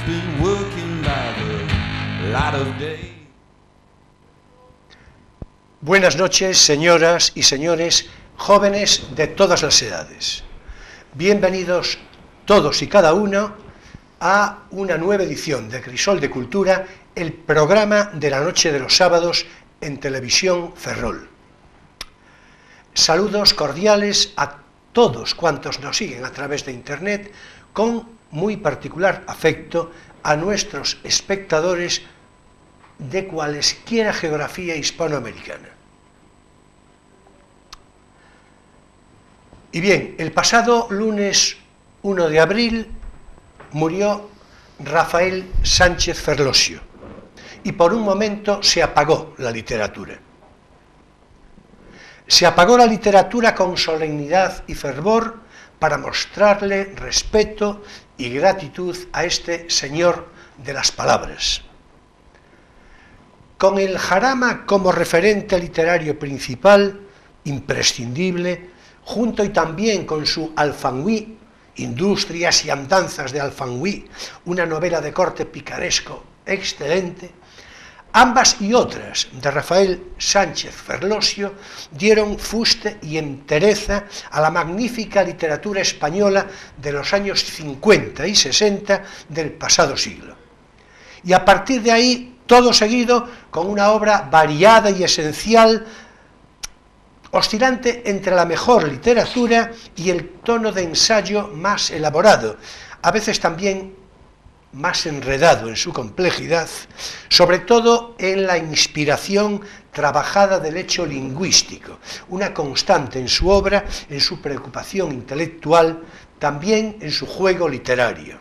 been working by the light of day. Buenas noches, señoras y señores, jóvenes de todas las edades. Bienvenidos todos y cada uno a una nueva edición de Crisol de Cultura, el programa de la noche de los sábados en Televisión Ferrol. Saludos cordiales a todos cuantos nos siguen a través de Internet, con muy particular afecto a nuestros espectadores de cualesquiera geografía hispanoamericana. Y bien, el pasado lunes 1 de abril murió Rafael Sánchez Ferlosio y por un momento se apagó la literatura. Se apagó la literatura con solemnidad y fervor para mostrarle respeto y gratitud a este señor de las palabras. Con el Jarama como referente literario principal, imprescindible, junto y también con su Alfanguí, Industrias y andanzas de Alfanguí, una novela de corte picaresco excelente, ambas y otras de Rafael Sánchez Ferlosio dieron fuste y entereza a la magnífica literatura española de los años 50 y 60 del pasado siglo. Y a partir de ahí, todo seguido con una obra variada y esencial, oscilante entre la mejor literatura y el tono de ensayo más elaborado, a veces también más enredado en su complejidad, sobre todo en la inspiración trabajada del hecho lingüístico, una constante en su obra, en su preocupación intelectual, también en su juego literario.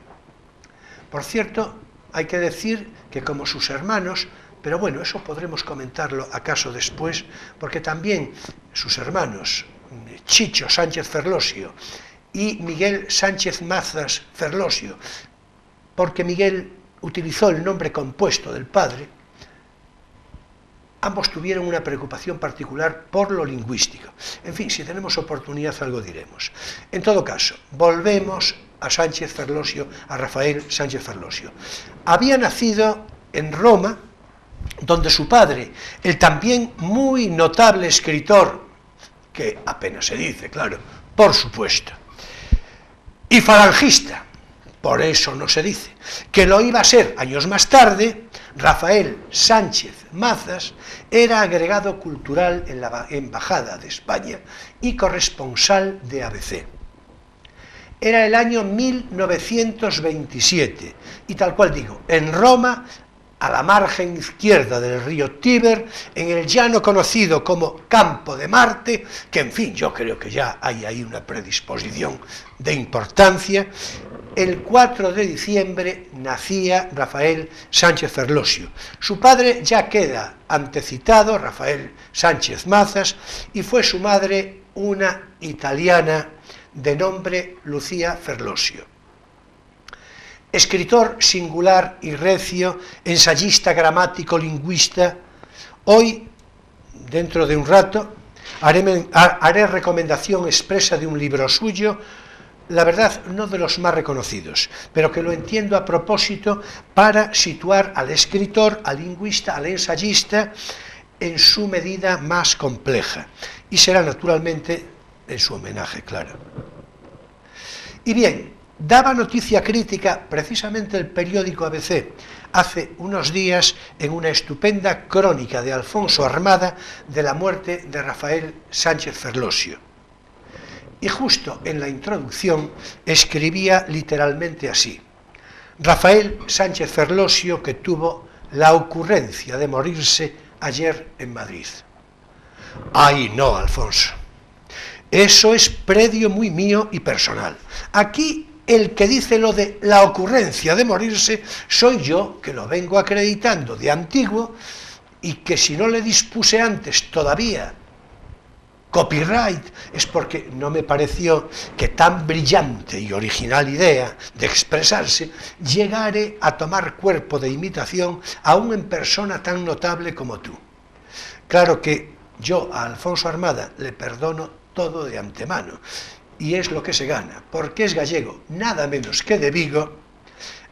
Por cierto, hay que decir que como sus hermanos, pero bueno, eso podremos comentarlo acaso después, porque también sus hermanos, Chicho Sánchez Ferlosio y Miguel Sánchez Mazas Ferlosio, porque Miguel utilizó el nombre compuesto del padre, ambos tuvieron una preocupación particular por lo lingüístico. En fin, si tenemos oportunidad algo diremos. En todo caso, volvemos a Sánchez Ferlosio, a Rafael Sánchez Ferlosio. Había nacido en Roma, donde su padre, el también muy notable escritor, que apenas se dice, claro, por supuesto, y falangista, por eso no se dice, que lo iba a ser años más tarde, Rafael Sánchez Mazas era agregado cultural en la Embajada de España y corresponsal de ABC. Era el año 1927, y tal cual digo, en Roma, a la margen izquierda del río Tíber, en el llano conocido como Campo de Marte, que en fin, yo creo que ya hay ahí una predisposición de importancia. El 4 de diciembre nacía Rafael Sánchez Ferlosio. Su padre ya queda antecitado, Rafael Sánchez Mazas, y fue su madre una italiana de nombre Lucía Ferlosio. Escritor singular y recio, ensayista, gramático, lingüista. Hoy, dentro de un rato, haré recomendación expresa de un libro suyo, la verdad no de los más reconocidos, pero que lo entiendo a propósito para situar al escritor, al lingüista, al ensayista en su medida más compleja, y será naturalmente en su homenaje, claro. Y bien, daba noticia crítica precisamente el periódico ABC hace unos días en una estupenda crónica de Alfonso Armada de la muerte de Rafael Sánchez Ferlosio. Y justo en la introducción escribía literalmente así: Rafael Sánchez Ferlosio, que tuvo la ocurrencia de morirse ayer en Madrid. Ay, no, Alfonso. Eso es predio muy mío y personal. Aquí el que dice lo de la ocurrencia de morirse soy yo, que lo vengo acreditando de antiguo, y que si no le dispuse antes todavía copyright es porque no me pareció que tan brillante y original idea de expresarse llegare a tomar cuerpo de imitación aún en persona tan notable como tú. Claro que yo a Alfonso Armada le perdono todo de antemano, y es lo que se gana, porque es gallego, nada menos que de Vigo,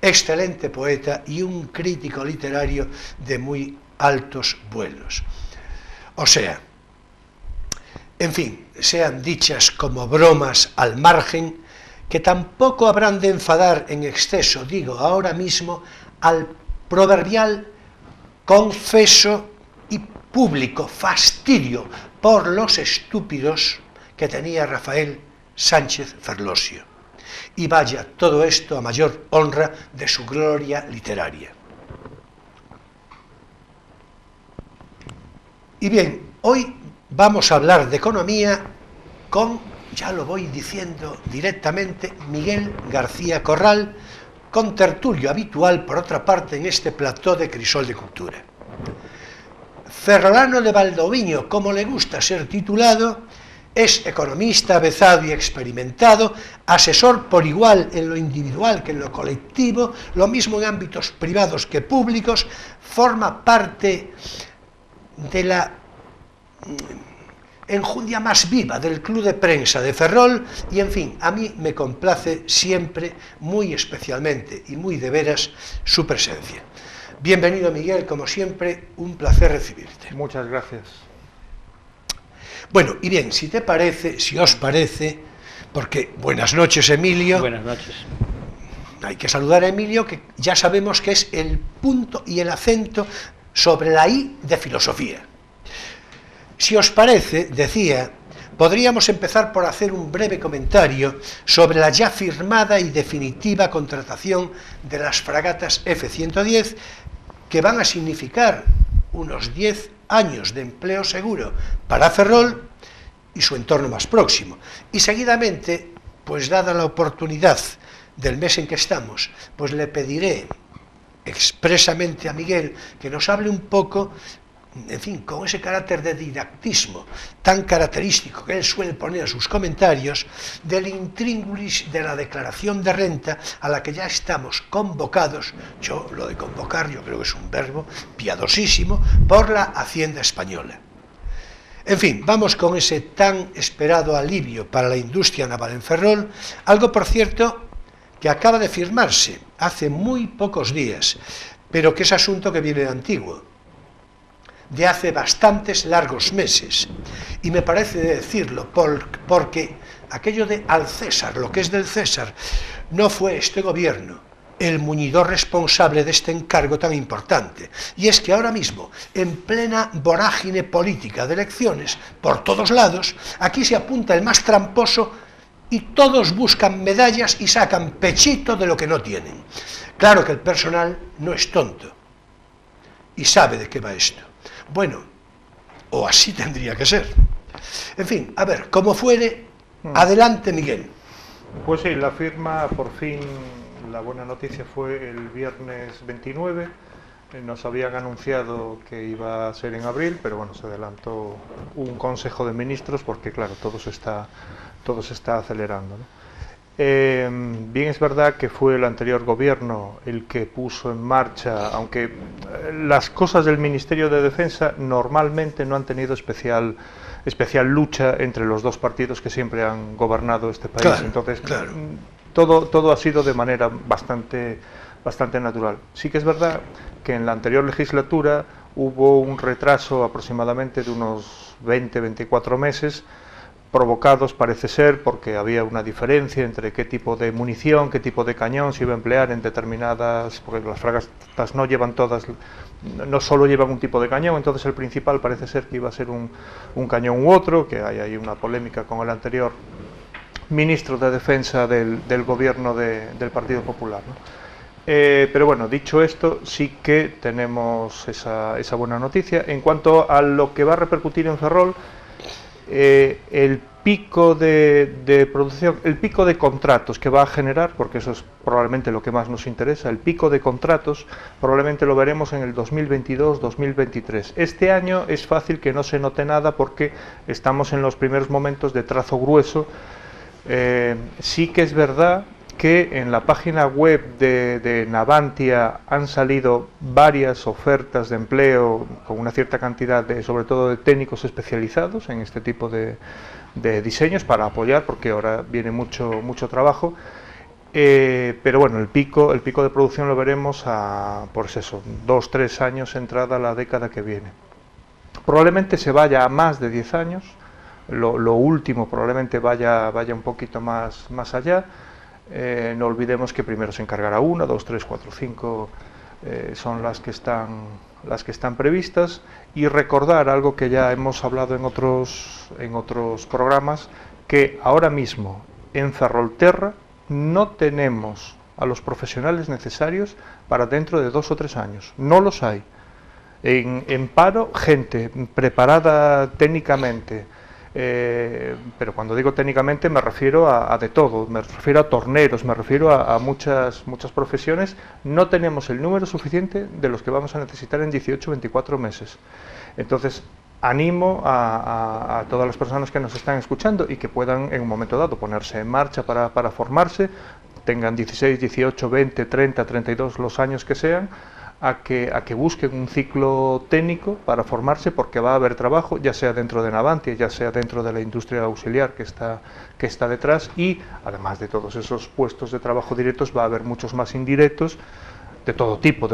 excelente poeta y un crítico literario de muy altos vuelos. O sea, en fin, sean dichas como bromas al margen, que tampoco habrán de enfadar en exceso, digo ahora mismo, al proverbial, confeso y público fastidio por los estúpidos que tenía Rafael Sánchez Ferlosio. Y vaya todo esto a mayor honra de su gloria literaria. Y bien, hoy vamos a hablar de economía con, ya lo voy diciendo directamente, Miguel García Corral, contertulio habitual, por otra parte, en este plató de Crisol de Cultura. Ferrolano de Valdoviño, como le gusta ser titulado, es economista avezado y experimentado, asesor por igual en lo individual que en lo colectivo, lo mismo en ámbitos privados que públicos, forma parte de la enjundia más viva del club de prensa de Ferrol y, en fin, a mí me complace siempre, muy especialmente y muy de veras, su presencia. Bienvenido, Miguel, como siempre, un placer recibirte. Muchas gracias. Bueno, y bien, si te parece, si os parece, porque buenas noches, Emilio. Buenas noches. Hay que saludar a Emilio, que ya sabemos que es el punto y el acento sobre la I de filosofía. Si os parece, decía, podríamos empezar por hacer un breve comentario sobre la ya firmada y definitiva contratación de las fragatas F-110, que van a significar unos 10 años de empleo seguro para Ferrol y su entorno más próximo. Y seguidamente, pues dada la oportunidad del mes en que estamos, pues le pediré expresamente a Miguel que nos hable un poco, en fin, con ese carácter de didactismo tan característico que él suele poner en sus comentarios, del intríngulis de la declaración de renta a la que ya estamos convocados. Yo, lo de convocar, yo creo que es un verbo piadosísimo, por la Hacienda Española. En fin, vamos con ese tan esperado alivio para la industria naval en Ferrol, algo, por cierto, que acaba de firmarse hace muy pocos días, pero que es asunto que viene de antiguo, de hace bastantes largos meses, y me parece decirlo porque aquello de al César, lo que es del César, no fue este gobierno el muñidor responsable de este encargo tan importante, y es que ahora mismo, en plena vorágine política de elecciones, por todos lados, aquí se apunta el más tramposo y todos buscan medallas y sacan pechito de lo que no tienen. Claro que el personal no es tonto y sabe de qué va esto. Bueno, o así tendría que ser. En fin, a ver, como fuere, adelante, Miguel. Pues sí, la firma, por fin, la buena noticia fue el viernes 29. Nos habían anunciado que iba a ser en abril, pero bueno, se adelantó un consejo de ministros porque, claro, todo se está acelerando, ¿no? Bien es verdad que fue el anterior gobierno el que puso en marcha, aunque las cosas del Ministerio de Defensa normalmente no han tenido especial lucha entre los dos partidos que siempre han gobernado este país. Claro, entonces, claro, todo ha sido de manera bastante natural. Sí que es verdad que en la anterior legislatura hubo un retraso aproximadamente de unos 20-24 meses, provocados, parece ser, porque había una diferencia entre qué tipo de munición, qué tipo de cañón se iba a emplear en determinadas, porque las fragatas no llevan todas, no solo llevan un tipo de cañón, entonces el principal parece ser que iba a ser un cañón u otro, que hay ahí una polémica con el anterior ministro de Defensa del gobierno del Partido Popular, ¿no? Pero bueno, dicho esto, sí que tenemos esa buena noticia. En cuanto a lo que va a repercutir en Ferrol, el pico de producción, el pico de contratos que va a generar, porque eso es probablemente lo que más nos interesa, el pico de contratos probablemente lo veremos en el 2022-2023. Este año es fácil que no se note nada porque estamos en los primeros momentos de trazo grueso. Sí que es verdad que en la página web de Navantia han salido varias ofertas de empleo con una cierta cantidad sobre todo de técnicos especializados en este tipo de diseños para apoyar, porque ahora viene mucho trabajo. Pero bueno, el pico de producción lo veremos a, pues eso, 2-3 años entrada la década que viene. Probablemente se vaya a más de 10 años, lo último probablemente vaya un poquito más allá. No olvidemos que primero se encargará 1, 2, 3, 4, 5, son las que están previstas, y recordar algo que ya hemos hablado en otros programas, que ahora mismo en Ferrolterra no tenemos a los profesionales necesarios para dentro de 2 o 3 años, no los hay. En paro, gente preparada técnicamente, pero cuando digo técnicamente me refiero a de todo, me refiero a torneros, me refiero a muchas profesiones. No tenemos el número suficiente de los que vamos a necesitar en 18 o 24 meses. Entonces, animo a todas las personas que nos están escuchando y que puedan en un momento dado ponerse en marcha para formarse, tengan 16, 18, 20, 30, 32, los años que sean, a que busquen un ciclo técnico para formarse, porque va a haber trabajo, ya sea dentro de Navantia, ya sea dentro de la industria auxiliar que está detrás, y además de todos esos puestos de trabajo directos va a haber muchos más indirectos, de todo tipo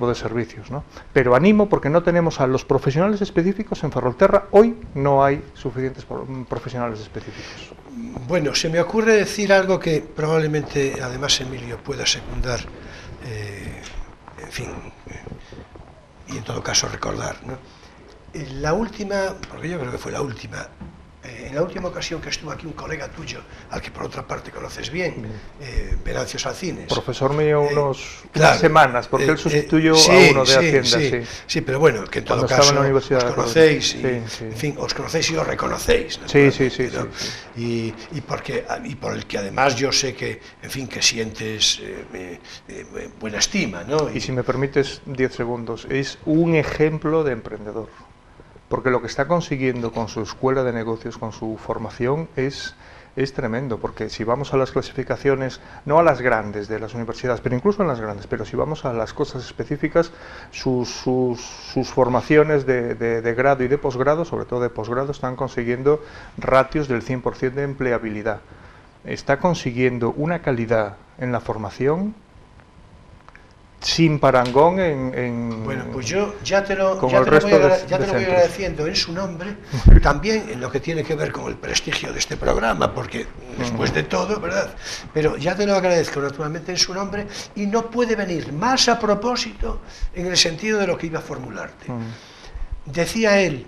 de servicios, ¿no? Pero animo, porque no tenemos a los profesionales específicos en Ferrolterra. Hoy no hay suficientes profesionales específicos. Bueno, se me ocurre decir algo que probablemente además Emilio pueda secundar, en fin, y en todo caso recordar, ¿no? La última, porque yo creo que fue la última, en la última ocasión que estuvo aquí un colega tuyo, al que por otra parte conoces bien, Venancio Salcines. Profesor mío unas semanas, porque él sustituyó a uno de Hacienda. Sí, pero bueno, que en todo caso os conocéis, en fin, os conocéis y os reconocéis, ¿no? Y por el que además yo sé que, en fin, que sientes buena estima, ¿no? Y si me permites 10 segundos, es un ejemplo de emprendedor. Porque lo que está consiguiendo con su escuela de negocios, con su formación, es tremendo. Porque si vamos a las clasificaciones, no a las grandes de las universidades, pero incluso en las grandes, pero si vamos a las cosas específicas, sus formaciones de grado y de posgrado, sobre todo de posgrado, están consiguiendo ratios del 100% de empleabilidad. Está consiguiendo una calidad en la formación sin parangón Bueno, pues yo ya te lo voy agradeciendo en su nombre, también en lo que tiene que ver con el prestigio de este programa, porque después de todo, ¿verdad? Pero ya te lo agradezco naturalmente en su nombre, y no puede venir más a propósito en el sentido de lo que iba a formularte. Decía él,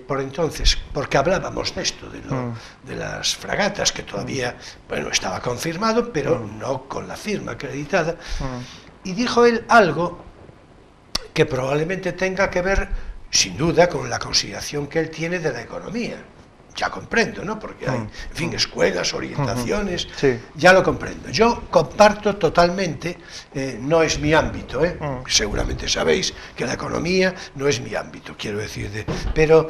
por entonces, porque hablábamos de esto, de las fragatas, que todavía, bueno, estaba confirmado, pero no con la firma acreditada. Y dijo él algo que probablemente tenga que ver, sin duda, con la consideración que él tiene de la economía. Ya comprendo, ¿no? Porque hay, en fin, escuelas, orientaciones, ya lo comprendo. Yo comparto totalmente, no es mi ámbito, seguramente sabéis que la economía no es mi ámbito, quiero decir, pero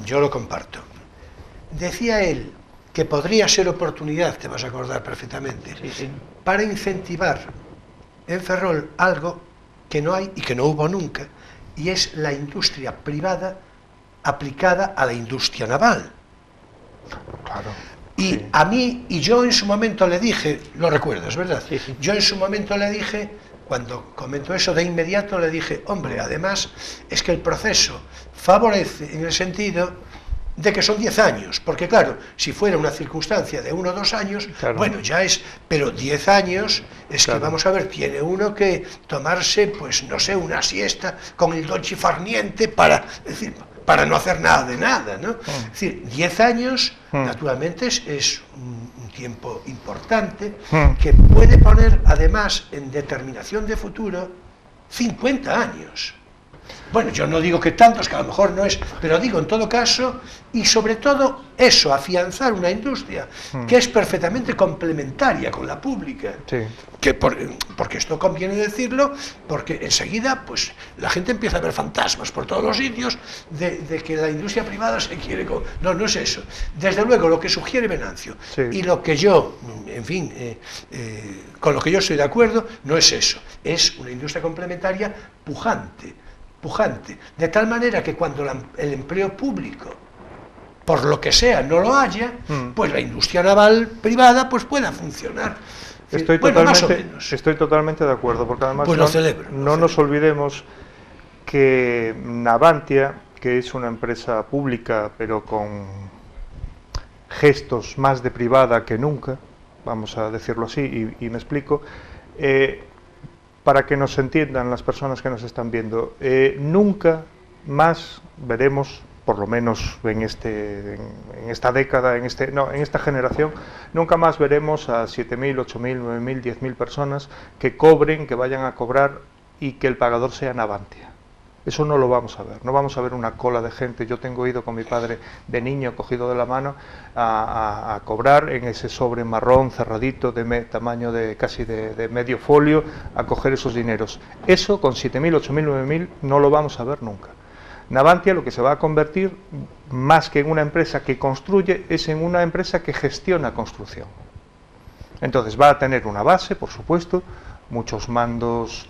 yo lo comparto. Decía él que podría ser oportunidad, te vas a acordar perfectamente, para incentivar en Ferrol algo que no hay y que no hubo nunca, y es la industria privada aplicada a la industria naval. Claro. Y a mí, y yo en su momento le dije, lo recuerdas, ¿verdad? Yo en su momento le dije, cuando comentó eso, de inmediato le dije, hombre, además es que el proceso favorece en el sentido de que son 10 años, porque claro, si fuera una circunstancia de 1 o 2 años, bueno, ya es, pero 10 años es que, vamos a ver, tiene uno que tomarse, pues no sé, una siesta con el dolce far niente para no hacer nada de nada, ¿no? Es decir, 10 años, naturalmente, es un tiempo importante, que puede poner, además, en determinación de futuro, 50 años. Bueno, yo no digo que tantos, que a lo mejor no es, pero digo en todo caso, y sobre todo eso, afianzar una industria que es perfectamente complementaria con la pública, porque esto conviene decirlo, porque enseguida pues la gente empieza a ver fantasmas por todos los sitios de que la industria privada se quiere... No es eso. Desde luego lo que sugiere Venancio y lo que yo, en fin, con lo que yo estoy de acuerdo, no es eso, es una industria complementaria pujante, de tal manera que cuando el empleo público, por lo que sea, no lo haya, pues la industria naval privada pues pueda funcionar. Estoy totalmente de acuerdo, porque además pues no nos olvidemos que Navantia, que es una empresa pública, pero con gestos más de privada que nunca, vamos a decirlo así, y me explico, para que nos entiendan las personas que nos están viendo, nunca más veremos, por lo menos en esta década, en esta generación, nunca más veremos a 7.000, 8.000, 9.000, 10.000 personas que cobren, que vayan a cobrar y que el pagador sea Navantia. Eso no lo vamos a ver, no vamos a ver una cola de gente. Yo tengo ido con mi padre de niño, cogido de la mano, a cobrar en ese sobre marrón cerradito de tamaño de casi de medio folio, a coger esos dineros. Eso con 7.000, 8.000, 9.000 no lo vamos a ver nunca. Navantia lo que se va a convertir, más que en una empresa que construye, es en una empresa que gestiona construcción. Entonces va a tener una base, por supuesto, muchos mandos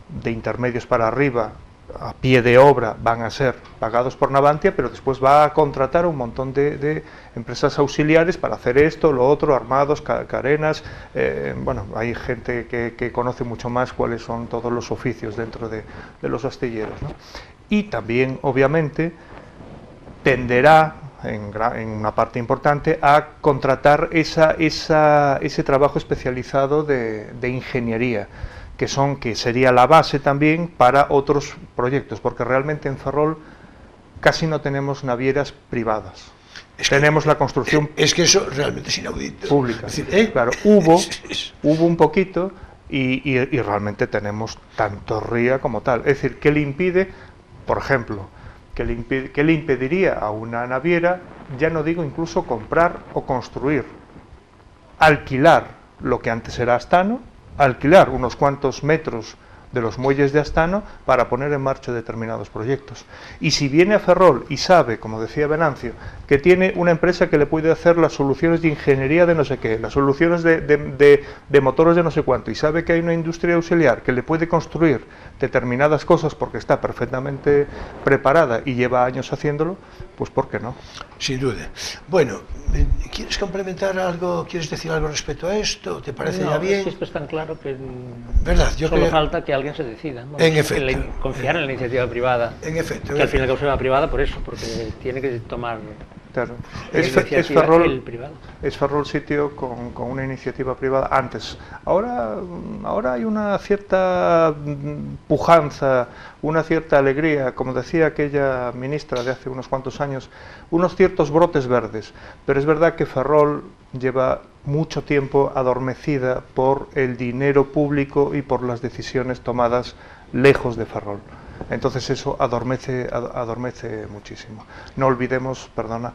de intermedios para arriba, a pie de obra, van a ser pagados por Navantia, pero después va a contratar un montón de empresas auxiliares para hacer esto, lo otro, armados, carenas. Bueno, hay gente que conoce mucho más cuáles son todos los oficios dentro de los astilleros, ¿no? Y también, obviamente, tenderá, en una parte importante, a contratar ese trabajo especializado de ingeniería, que sería la base también para otros proyectos, porque realmente en Ferrol casi no tenemos navieras privadas. Tenemos la construcción... Es que eso realmente es inaudito. Pública. Es decir, claro, hubo un poquito y realmente tenemos tanto ría como tal. Es decir, ¿qué le impide, por ejemplo, qué le impediría a una naviera, ya no digo incluso comprar o construir, alquilar lo que antes era Astano, alquilar unos cuantos metros de los muelles de Astano para poner en marcha determinados proyectos? Y si viene a Ferrol y sabe, como decía Venancio, que tiene una empresa que le puede hacer las soluciones de ingeniería de no sé qué, las soluciones de motores de no sé cuánto, y sabe que hay una industria auxiliar que le puede construir determinadas cosas porque está perfectamente preparada y lleva años haciéndolo, pues ¿por qué no? Sin duda. Bueno, ¿quieres complementar algo, quieres decir algo respecto a esto? ¿Te parece ya bien? Es que esto es tan claro que ¿verdad? Yo solo falta que alguien se decida, ¿no? En efecto. Confiar en la iniciativa privada. En efecto. Que al final es privada por eso, porque tiene que tomar... Claro. Es Ferrol sitio con una iniciativa privada antes. Ahora hay una cierta pujanza, una cierta alegría, como decía aquella ministra de hace unos cuantos años, unos ciertos brotes verdes. Pero es verdad que Ferrol lleva mucho tiempo adormecida por el dinero público y por las decisiones tomadas lejos de Ferrol. Entonces eso adormece muchísimo. No olvidemos, perdona,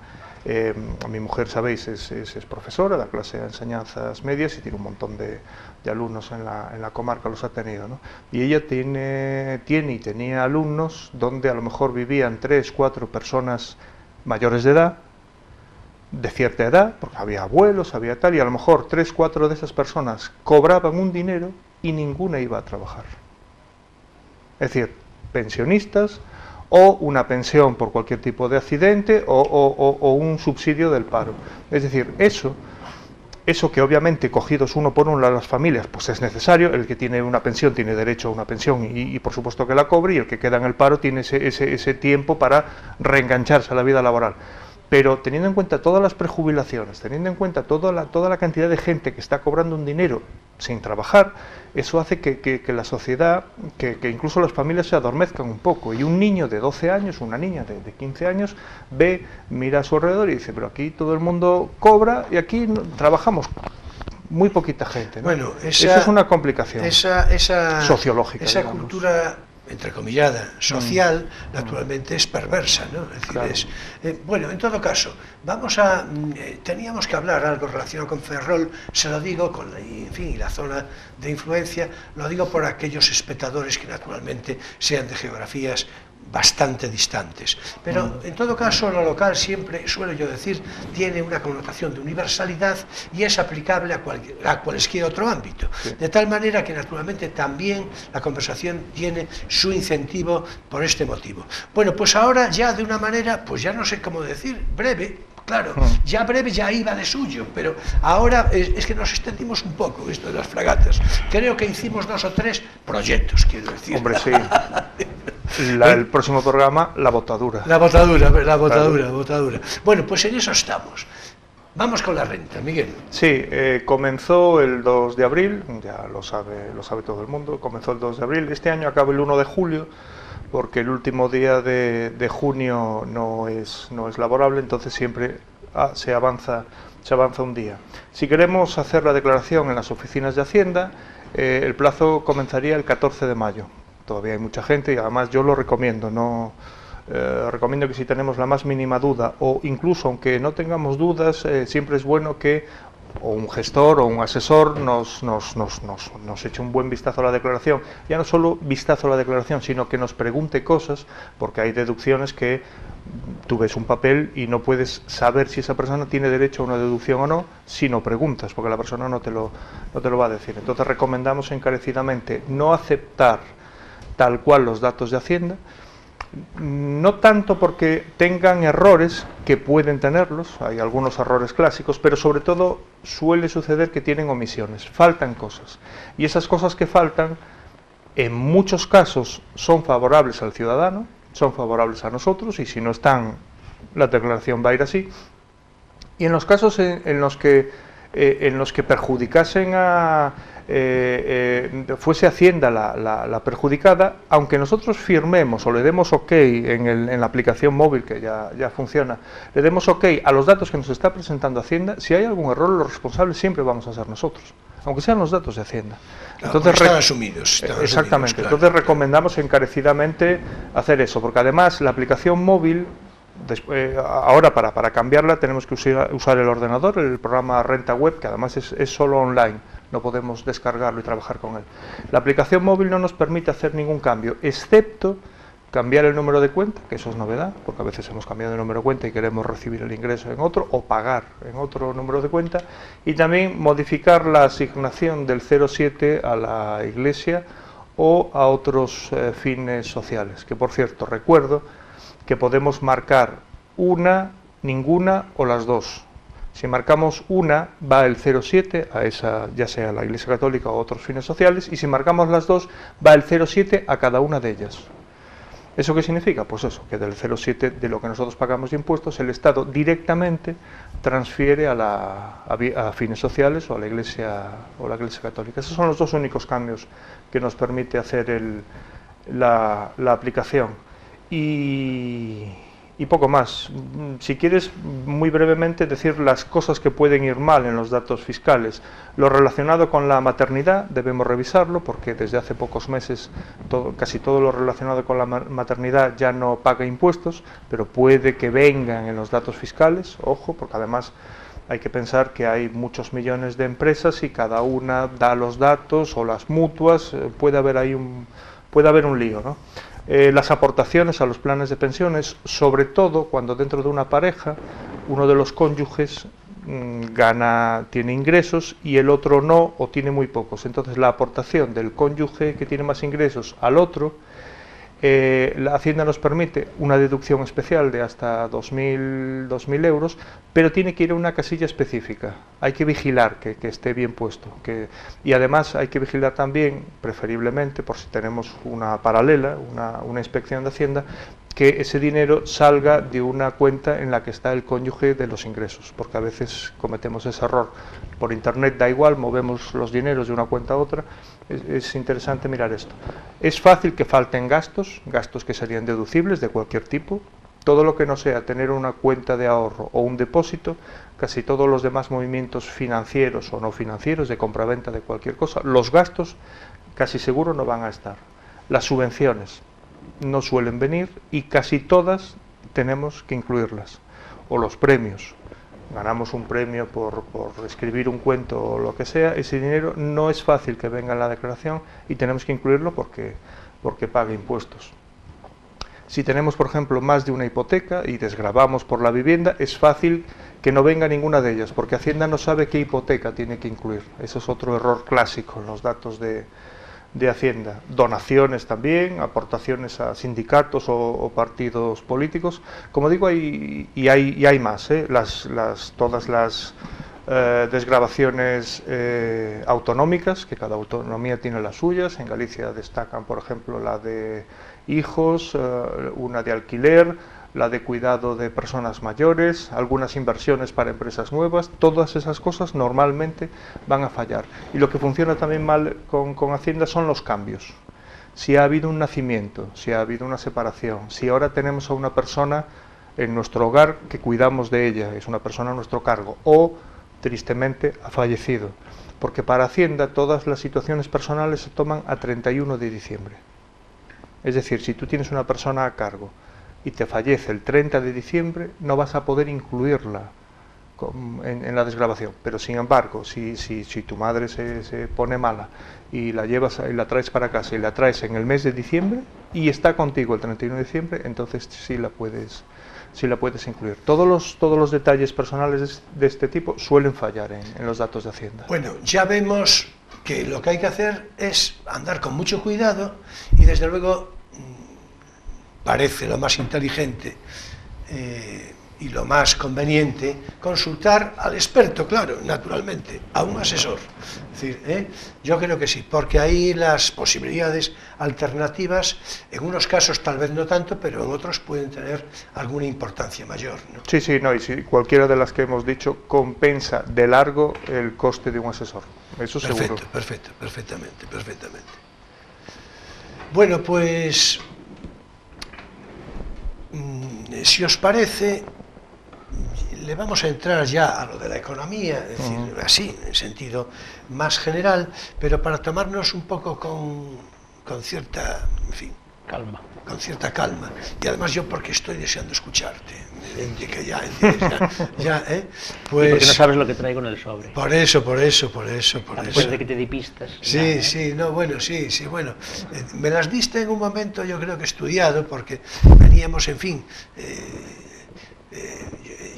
mi mujer, sabéis, es profesora, da clase de enseñanzas medias y tiene un montón de alumnos en la comarca, los ha tenido, ¿no? Y ella tiene y tenía alumnos donde a lo mejor vivían 3, 4 personas mayores de edad, de cierta edad, porque había abuelos, había tal, y a lo mejor 3, 4 de esas personas cobraban un dinero y ninguna iba a trabajar. Es decir, pensionistas o una pensión por cualquier tipo de accidente o un subsidio del paro. Es decir, eso que obviamente cogidos uno por uno a las familias, pues es necesario. El que tiene una pensión tiene derecho a una pensión y por supuesto que la cobre, y el que queda en el paro tiene ese tiempo para reengancharse a la vida laboral. Pero teniendo en cuenta todas las prejubilaciones, teniendo en cuenta toda la cantidad de gente que está cobrando un dinero sin trabajar, eso hace que la sociedad, que incluso las familias se adormezcan un poco. Y un niño de 12 años, una niña de 15 años, mira a su alrededor y dice, pero aquí todo el mundo cobra y aquí trabajamos muy poquita gente, ¿no? Bueno, eso es una complicación sociológica. Esa digamos. Cultura entrecomillada, social, naturalmente es perversa, ¿no? Es decir, claro. Bueno, en todo caso, teníamos que hablar algo relacionado con Ferrol, se lo digo, en fin, la zona de influencia, lo digo por aquellos espectadores que naturalmente sean de geografías bastante distantes, pero en todo caso lo local siempre, suelo yo decir, tiene una connotación de universalidad y es aplicable a cualquier otro ámbito, de tal manera que naturalmente también la conversación tiene su incentivo por este motivo. Bueno, pues ahora ya de una manera, pues ya no sé cómo decir, breve, claro, ya breve ya iba de suyo, pero ahora es que nos extendimos un poco esto de las fragatas. Creo que hicimos 2 o 3 proyectos, quiero decir. Hombre, sí. El próximo programa, la botadura. La botadura. Bueno, pues en eso estamos. Vamos con la renta, Miguel. Sí, comenzó el 2 de abril, ya lo sabe todo el mundo, comenzó el 2 de abril. Este año acaba el 1 de julio, porque el último día de junio no es laborable, entonces siempre se avanza un día. Si queremos hacer la declaración en las oficinas de Hacienda, el plazo comenzaría el 14 de mayo. Todavía hay mucha gente y además yo lo recomiendo, recomiendo que si tenemos la más mínima duda, o incluso aunque no tengamos dudas, siempre es bueno que o un gestor o un asesor nos eche un buen vistazo a la declaración. Ya no solo vistazo a la declaración, sino que nos pregunte cosas, porque hay deducciones que tú ves un papel y no puedes saber si esa persona tiene derecho a una deducción o no si no preguntas, porque la persona no te lo va a decir. Entonces recomendamos encarecidamente no aceptar tal cual los datos de Hacienda, no tanto porque tengan errores, que pueden tenerlos, hay algunos errores clásicos, pero sobre todo suele suceder que tienen omisiones, faltan cosas, y esas cosas que faltan en muchos casos son favorables al ciudadano, son favorables a nosotros, y si no están, la declaración va a ir así, y en los casos en los que perjudicasen fuese Hacienda la perjudicada, aunque nosotros firmemos o le demos OK en la aplicación móvil, que ya funciona, le demos OK a los datos que nos está presentando Hacienda, si hay algún error, los responsables siempre vamos a ser nosotros, aunque sean los datos de Hacienda. Entonces, están asumidos. Exactamente, claro. Entonces recomendamos encarecidamente hacer eso, porque además la aplicación móvil, ahora para cambiarla tenemos que usar el ordenador, el programa Renta Web, que además es solo online, no podemos descargarlo y trabajar con él. La aplicación móvil no nos permite hacer ningún cambio, excepto cambiar el número de cuenta, que eso es novedad, porque a veces hemos cambiado de número de cuenta y queremos recibir el ingreso en otro, o pagar en otro número de cuenta, y también modificar la asignación del 07 a la Iglesia o a otros fines sociales, que por cierto recuerdo que podemos marcar una, ninguna o las dos. Si marcamos una, va el 07 a esa, ya sea la Iglesia Católica o otros fines sociales, y si marcamos las dos, va el 07 a cada una de ellas. ¿Eso qué significa? Pues eso, que del 07 de lo que nosotros pagamos de impuestos, el Estado directamente transfiere a fines sociales o a la Iglesia Católica. Esos son los dos únicos cambios que nos permite hacer la aplicación. Y poco más. Si quieres, muy brevemente decir las cosas que pueden ir mal en los datos fiscales. Lo relacionado con la maternidad debemos revisarlo, porque desde hace pocos meses casi todo lo relacionado con la maternidad ya no paga impuestos, pero puede que vengan en los datos fiscales, ojo, porque además hay que pensar que hay muchos millones de empresas y cada una da los datos, o las mutuas, puede haber un lío, ¿no? Las aportaciones a los planes de pensiones, sobre todo cuando dentro de una pareja uno de los cónyuges tiene ingresos y el otro no, o tiene muy pocos. Entonces la aportación del cónyuge que tiene más ingresos al otro, la Hacienda nos permite una deducción especial de hasta 2.000 euros, pero tiene que ir a una casilla específica. Hay que vigilar que esté bien puesto, y además hay que vigilar también, preferiblemente, por si tenemos una paralela, una inspección de Hacienda, que ese dinero salga de una cuenta en la que está el cónyuge de los ingresos, porque a veces cometemos ese error. Por internet da igual, movemos los dineros de una cuenta a otra. Es interesante mirar esto. Es fácil que falten gastos que serían deducibles de cualquier tipo. Todo lo que no sea tener una cuenta de ahorro o un depósito, casi todos los demás movimientos financieros o no financieros, de compraventa de cualquier cosa, los gastos casi seguro no van a estar. Las subvenciones no suelen venir y casi todas tenemos que incluirlas. O los premios. Ganamos un premio por escribir un cuento o lo que sea, ese dinero no es fácil que venga en la declaración y tenemos que incluirlo porque paga impuestos. Si tenemos, por ejemplo, más de una hipoteca y desgravamos por la vivienda, es fácil que no venga ninguna de ellas, porque Hacienda no sabe qué hipoteca tiene que incluir. Eso es otro error clásico en los datos de de Hacienda, donaciones también, aportaciones a sindicatos o partidos políticos. Como digo, hay más, todas las desgravaciones autonómicas, que cada autonomía tiene las suyas. En Galicia destacan, por ejemplo, la de hijos, una de alquiler, la de cuidado de personas mayores, algunas inversiones para empresas nuevas. Todas esas cosas normalmente van a fallar. Y lo que funciona también mal con Hacienda son los cambios. Si ha habido un nacimiento, si ha habido una separación, si ahora tenemos a una persona en nuestro hogar que cuidamos de ella, es una persona a nuestro cargo, o tristemente ha fallecido. Porque para Hacienda todas las situaciones personales se toman a 31 de diciembre. Es decir, si tú tienes una persona a cargo y te fallece el 30 de diciembre, no vas a poder incluirla en la desgravación. Pero sin embargo, si tu madre se pone mala y la llevas y la traes para casa y la traes en el mes de diciembre y está contigo el 31 de diciembre, entonces sí la puedes incluir. Todos los detalles personales de este tipo suelen fallar en los datos de Hacienda. Bueno, ya vemos que lo que hay que hacer es andar con mucho cuidado y desde luego parece lo más inteligente y lo más conveniente consultar al experto, claro, naturalmente, a un asesor. Es decir, yo creo que sí, porque ahí las posibilidades alternativas, en unos casos tal vez no tanto, pero en otros pueden tener alguna importancia mayor, ¿no? Sí, no, y si cualquiera de las que hemos dicho compensa de largo el coste de un asesor, eso seguro. Perfectamente. Bueno, pues si os parece, le vamos a entrar ya a lo de la economía, es decir, así, en sentido más general, pero para tomarnos un poco con cierta, en fin, calma. Con cierta calma. Y además yo porque estoy deseando escucharte. Que ya, pues, y porque no sabes lo que traigo en el sobre. Por eso. Después de que te di pistas. Sí, bueno. Me las diste en un momento, yo creo que estudiado, porque veníamos, en fin,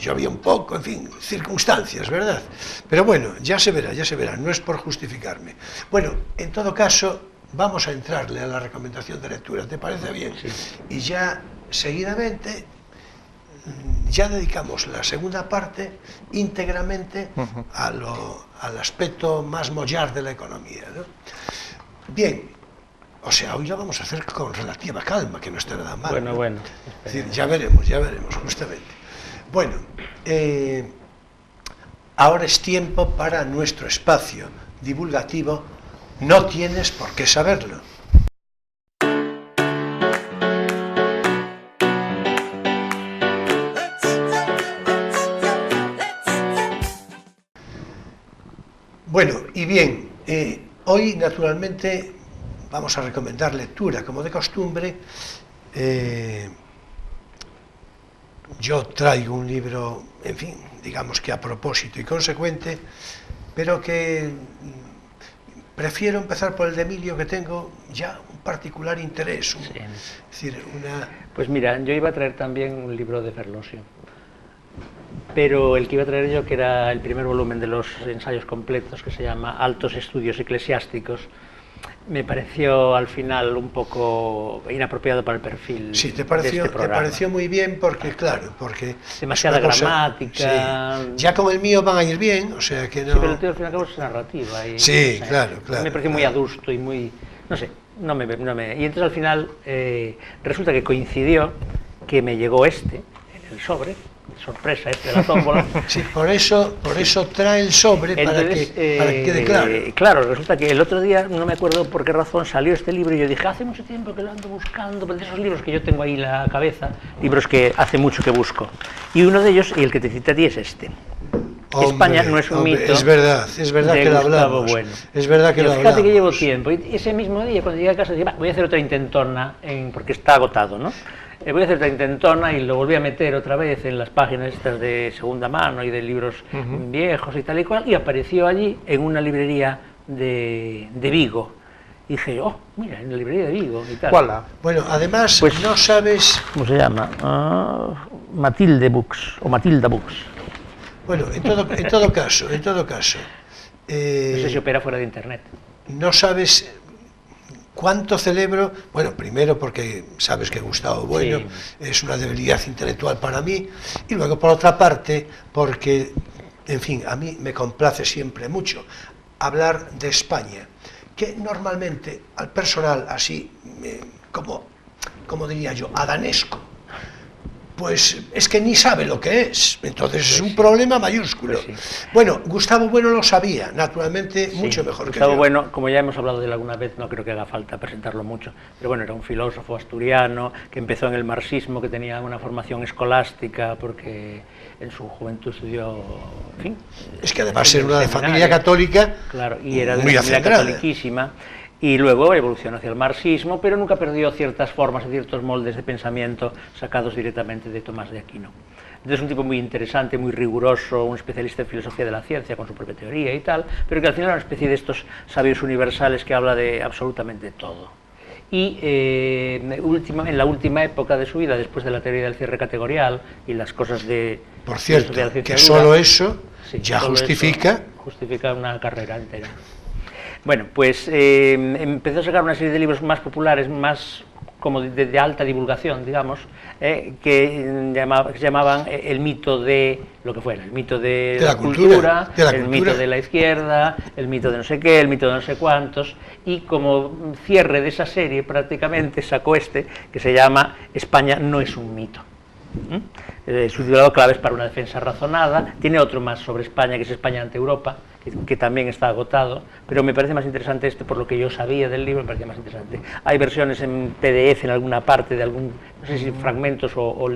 llovía un poco, en fin, circunstancias, ¿verdad? Pero bueno, ya se verá, no es por justificarme. Bueno, en todo caso, vamos a entrarle a la recomendación de lectura, ¿te parece bien? Sí. Y ya, seguidamente, ya dedicamos la segunda parte íntegramente al aspecto más mollar de la economía, ¿no? Bien, o sea, hoy lo vamos a hacer con relativa calma, que no está nada mal. Bueno. Es decir, ya veremos, justamente. Bueno, ahora es tiempo para nuestro espacio divulgativo. No tienes por qué saberlo. Bueno, y bien, hoy naturalmente vamos a recomendar lectura, como de costumbre. Yo traigo un libro, en fin, digamos que a propósito y consecuente, pero que prefiero empezar por el de Emilio, que tengo ya un particular interés. Sí. Es decir, Pues mira, yo iba a traer también un libro de Ferlosio, pero el que iba a traer yo, que era el primer volumen de los ensayos completos, que se llama Altos Estudios Eclesiásticos, me pareció al final un poco inapropiado para el perfil. Sí, te te pareció muy bien porque, claro, porque... demasiada gramática... Sí. Ya con el mío van a ir bien, o sea que no... Sí, pero el tío al fin y al cabo es narrativa. Y, sí, no sé, claro. Me pareció muy adusto y muy... no sé, no me... Y entonces al final resulta que coincidió que me llegó en el sobre, sorpresa de la tómbola. Sí, por eso trae el sobre. Entonces, para que quede claro. Claro, resulta que el otro día, no me acuerdo por qué razón, salió este libro y yo dije, hace mucho tiempo que lo ando buscando, de esos libros que yo tengo ahí en la cabeza, libros que hace mucho que busco. Y uno de ellos, y el que te cita a ti, es este. Hombre, España no es un mito. Es verdad que lo hablamos. Bueno. Es verdad que lo hablamos. Fíjate que llevo tiempo. Y ese mismo día, cuando llegué a casa, dije, voy a hacer otra intentona, porque está agotado, ¿no? Voy a hacer otra intentona y lo volví a meter otra vez en las páginas estas de segunda mano y de libros viejos y tal y cual, y apareció allí en una librería de Vigo. Y dije, oh, mira, en la librería de Vigo y tal. ¿Cuál? Bueno, además, pues, no sabes... ¿Cómo se llama? Matilde Books, o Matilda Books. Bueno, en todo caso... no sé si opera fuera de internet. No sabes ¿Cuánto celebro? Bueno, primero porque sabes que Gustavo Bueno es una debilidad intelectual para mí, y luego por otra parte porque, en fin, a mí me complace siempre mucho hablar de España, que normalmente al personal así, como diría yo, adanesco, pues es que ni sabe lo que es, entonces es un problema mayúsculo. Bueno, Gustavo Bueno lo sabía, naturalmente, mucho mejor que yo. Gustavo Bueno, como ya hemos hablado de él alguna vez, no creo que haga falta presentarlo mucho, pero bueno, era un filósofo asturiano que empezó en el marxismo, que tenía una formación escolástica, porque en su juventud estudió, en fin... Es que además era una familia católica, claro, y era de una familia catoliquísima, y luego evolucionó hacia el marxismo, pero nunca perdió ciertas formas y ciertos moldes de pensamiento sacados directamente de Tomás de Aquino. Entonces, un tipo muy interesante, muy riguroso, un especialista en filosofía de la ciencia, con su propia teoría y tal, pero que al final era una especie de estos sabios universales que habla de absolutamente todo. Y en la última época de su vida, después de la teoría del cierre categorial y las cosas de... Por cierto, que solo eso ya justifica una carrera entera. Bueno, pues empezó a sacar una serie de libros más populares, más como de alta divulgación, digamos, que se llamaban el mito de lo que fuera, el mito de la cultura, el mito de la izquierda, el mito de no sé qué, el mito de no sé cuántos, y como cierre de esa serie prácticamente sacó que se llama España no es un mito. Su titulado Claves para una defensa razonada. Tiene otro más sobre España, que es España ante Europa, que también está agotado, pero me parece más interesante por lo que yo sabía del libro, me parecía más interesante. Hay versiones en PDF en alguna parte de algún, no sé si fragmentos o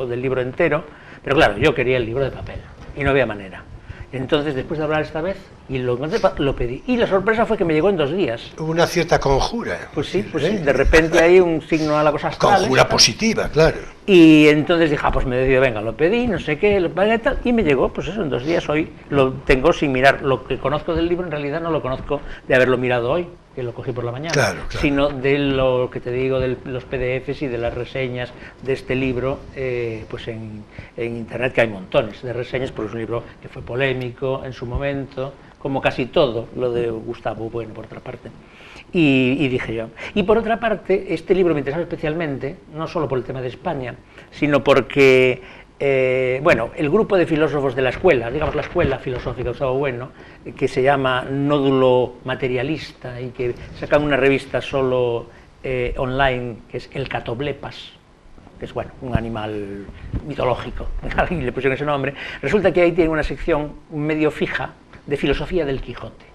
del libro entero, pero claro, yo quería el libro de papel y no había manera. Entonces, después de hablar esta vez, y lo encontré, lo pedí. Y la sorpresa fue que me llegó en 2 días. Hubo una cierta conjura. Pues sí, de repente hay un signo a la cosa astral. Conjura positiva, claro. Y entonces dije, pues me decido, venga, lo pedí, no sé qué, lo pagué y tal, y me llegó, pues eso, en 2 días. Hoy lo tengo sin mirar. Lo que conozco del libro, en realidad no lo conozco de haberlo mirado hoy, que lo cogí por la mañana, claro. Sino de lo que te digo, de los PDFs y de las reseñas de este libro, pues en internet, que hay montones de reseñas, porque es un libro que fue polémico en su momento, como casi todo lo de Gustavo Bueno, por otra parte. Y dije yo. Y por otra parte, este libro me interesaba especialmente, no solo por el tema de España, sino porque, bueno, el grupo de filósofos de la escuela, digamos la escuela filosófica de Gustavo Bueno, que se llama Nódulo Materialista y que sacan una revista solo online, que es El Catoblepas, que es, bueno, un animal mitológico, alguien le pusieron ese nombre. Resulta que ahí tiene una sección medio fija de filosofía del Quijote,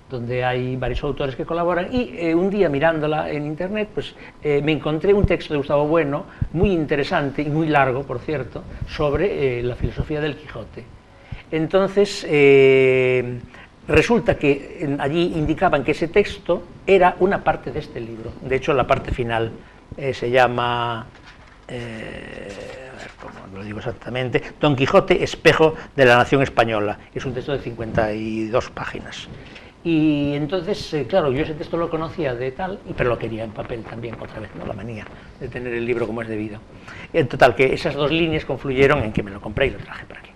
donde hay varios autores que colaboran, y un día mirándola en internet, pues me encontré un texto de Gustavo Bueno, muy interesante y muy largo, por cierto, sobre la filosofía del Quijote. Entonces, resulta que allí indicaban que ese texto era una parte de este libro. De hecho, la parte final se llama... a ver cómo lo digo exactamente, Don Quijote, espejo de la nación española. Es un texto de 52 páginas. Y entonces, claro, yo ese texto lo conocía de tal, pero lo quería en papel también, otra vez, ¿no? La manía de tener el libro como es debido. En total, que esas 2 líneas confluyeron en que me lo compré y lo traje para aquí.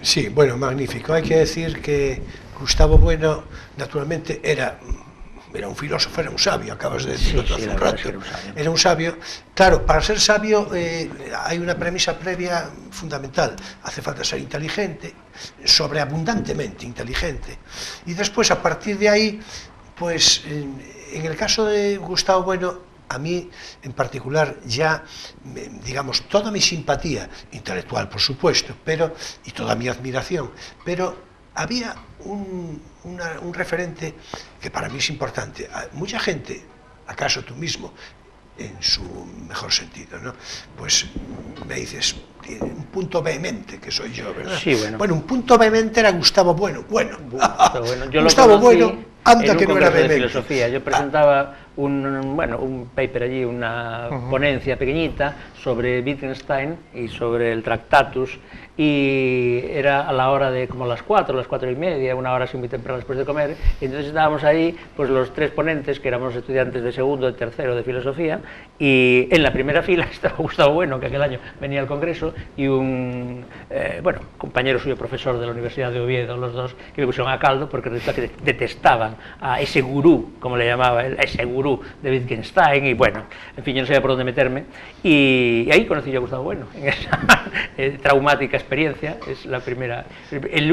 Sí, bueno, magnífico. Hay que decir que Gustavo Bueno, naturalmente, era un filósofo, era un sabio, acabas de decirlo hace un rato. Era un sabio. Claro, para ser sabio hay una premisa previa fundamental. Hace falta ser inteligente, sobreabundantemente inteligente. Y después, a partir de ahí, pues en el caso de Gustavo Bueno, a mí en particular ya, digamos, toda mi simpatía intelectual, por supuesto, y toda mi admiración, pero había un referente que para mí es importante. Mucha gente, acaso tú mismo, en su mejor sentido, ¿no? Pues me dices, un punto vehemente que soy yo, ¿verdad? Sí, bueno. Bueno, un punto vehemente era Gustavo Bueno. Yo Gustavo Bueno, anda que no era de vehemente. Filosofía. Yo presentaba un paper allí, una ponencia pequeñita sobre Wittgenstein y sobre el Tractatus, y era a la hora de como las 4 y media, una hora así muy temprano después de comer, y entonces estábamos ahí, pues los 3 ponentes, que éramos estudiantes de segundo, de tercero de filosofía, y en la primera fila estaba Gustavo Bueno, que aquel año venía al Congreso, y un compañero suyo, profesor de la Universidad de Oviedo, los dos, que me pusieron a caldo porque resulta que detestaban acercaban a ese gurú, como le llamaba él, a ese gurú de Wittgenstein, y bueno, en fin, yo no sabía por dónde meterme, y ahí conocí yo a Gustavo Bueno, en esa traumática experiencia, es el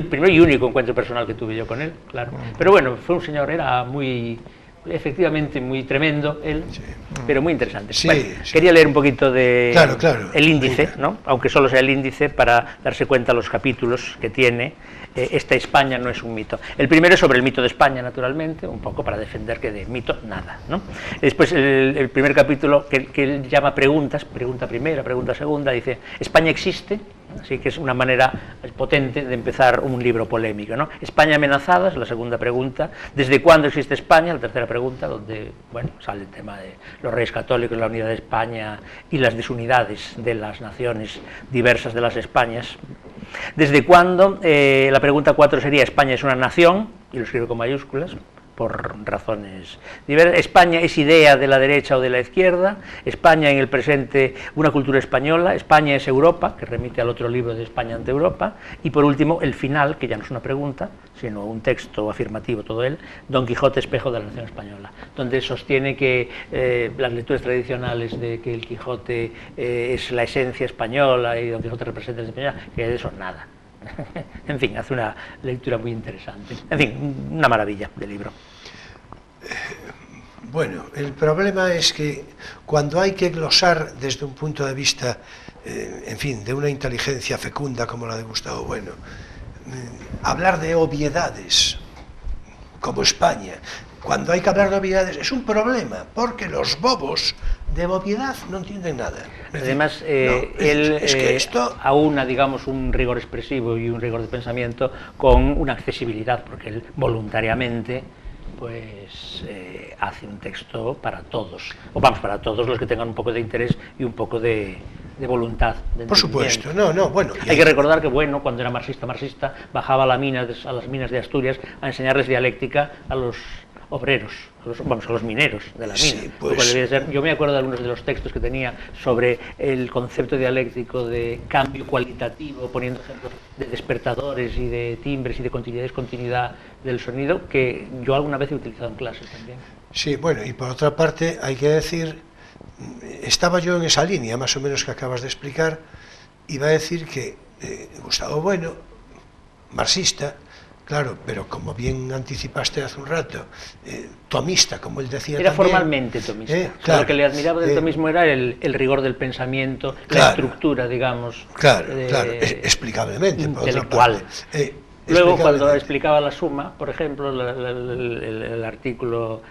primer y único encuentro personal que tuve yo con él, claro. Pero bueno, fue un señor, era muy... efectivamente muy tremendo él, sí, pero muy interesante. Sí, bueno, sí. Quería leer un poquito de claro, el índice, ¿no? Aunque solo sea el índice, para darse cuenta los capítulos que tiene. Esta España no es un mito. El primero es sobre el mito de España, naturalmente, un poco para defender que de mito nada, ¿no? Después el primer capítulo que él llama preguntas, pregunta primera, pregunta segunda, dice, ¿España existe? Así que es una manera potente de empezar un libro polémico, ¿no? España amenazada es la segunda pregunta. ¿Desde cuándo existe España? La tercera pregunta, donde bueno, sale el tema de los reyes católicos, la unidad de España y las desunidades de las naciones diversas de las Españas. ¿Desde cuándo? La pregunta 4 sería, ¿España es una nación? Y lo escribe con mayúsculas, por razones diversas. España es idea de la derecha o de la izquierda. España en el presente una cultura española. España es Europa, que remite al otro libro de España ante Europa. Y por último, el final, que ya no es una pregunta, sino un texto afirmativo todo él, Don Quijote, espejo de la nación española, donde sostiene que las lecturas tradicionales de que el Quijote es la esencia española y Don Quijote representa la española, que de eso nada. En fin, hace una lectura muy interesante. En fin, una maravilla de libro. Bueno, el problema es que cuando hay que glosar desde un punto de vista, en fin, de una inteligencia fecunda como la de Gustavo Bueno, hablar de obviedades, como España, cuando hay que hablar de obviedades es un problema, porque los bobos de obviedad no entienden nada. Además, es que esto aúna, digamos, un rigor expresivo y un rigor de pensamiento con una accesibilidad, porque él voluntariamente pues hace un texto para todos, o vamos, para todos los que tengan un poco de interés y un poco de voluntad. Por supuesto, bueno. Hay que recordar que Bueno, cuando era marxista, bajaba a las minas de Asturias a enseñarles dialéctica a los obreros, a los mineros de la mina. Sí, pues, yo me acuerdo de algunos de los textos que tenía sobre el concepto dialéctico de cambio cualitativo, poniendo ejemplos de despertadores y de timbres y de continuidad del sonido, que yo alguna vez he utilizado en clases también. Sí, bueno, y por otra parte hay que decir, estaba yo en esa línea más o menos que acabas de explicar, iba a decir que Gustavo Bueno, marxista, claro, pero como bien anticipaste hace un rato, tomista, como él decía era también. Formalmente tomista. Claro, lo que le admiraba del tomismo era el rigor del pensamiento, claro, la estructura, digamos. Claro, explicablemente. Intelectual. Por otra parte, luego, cuando explicaba la suma, por ejemplo, el artículo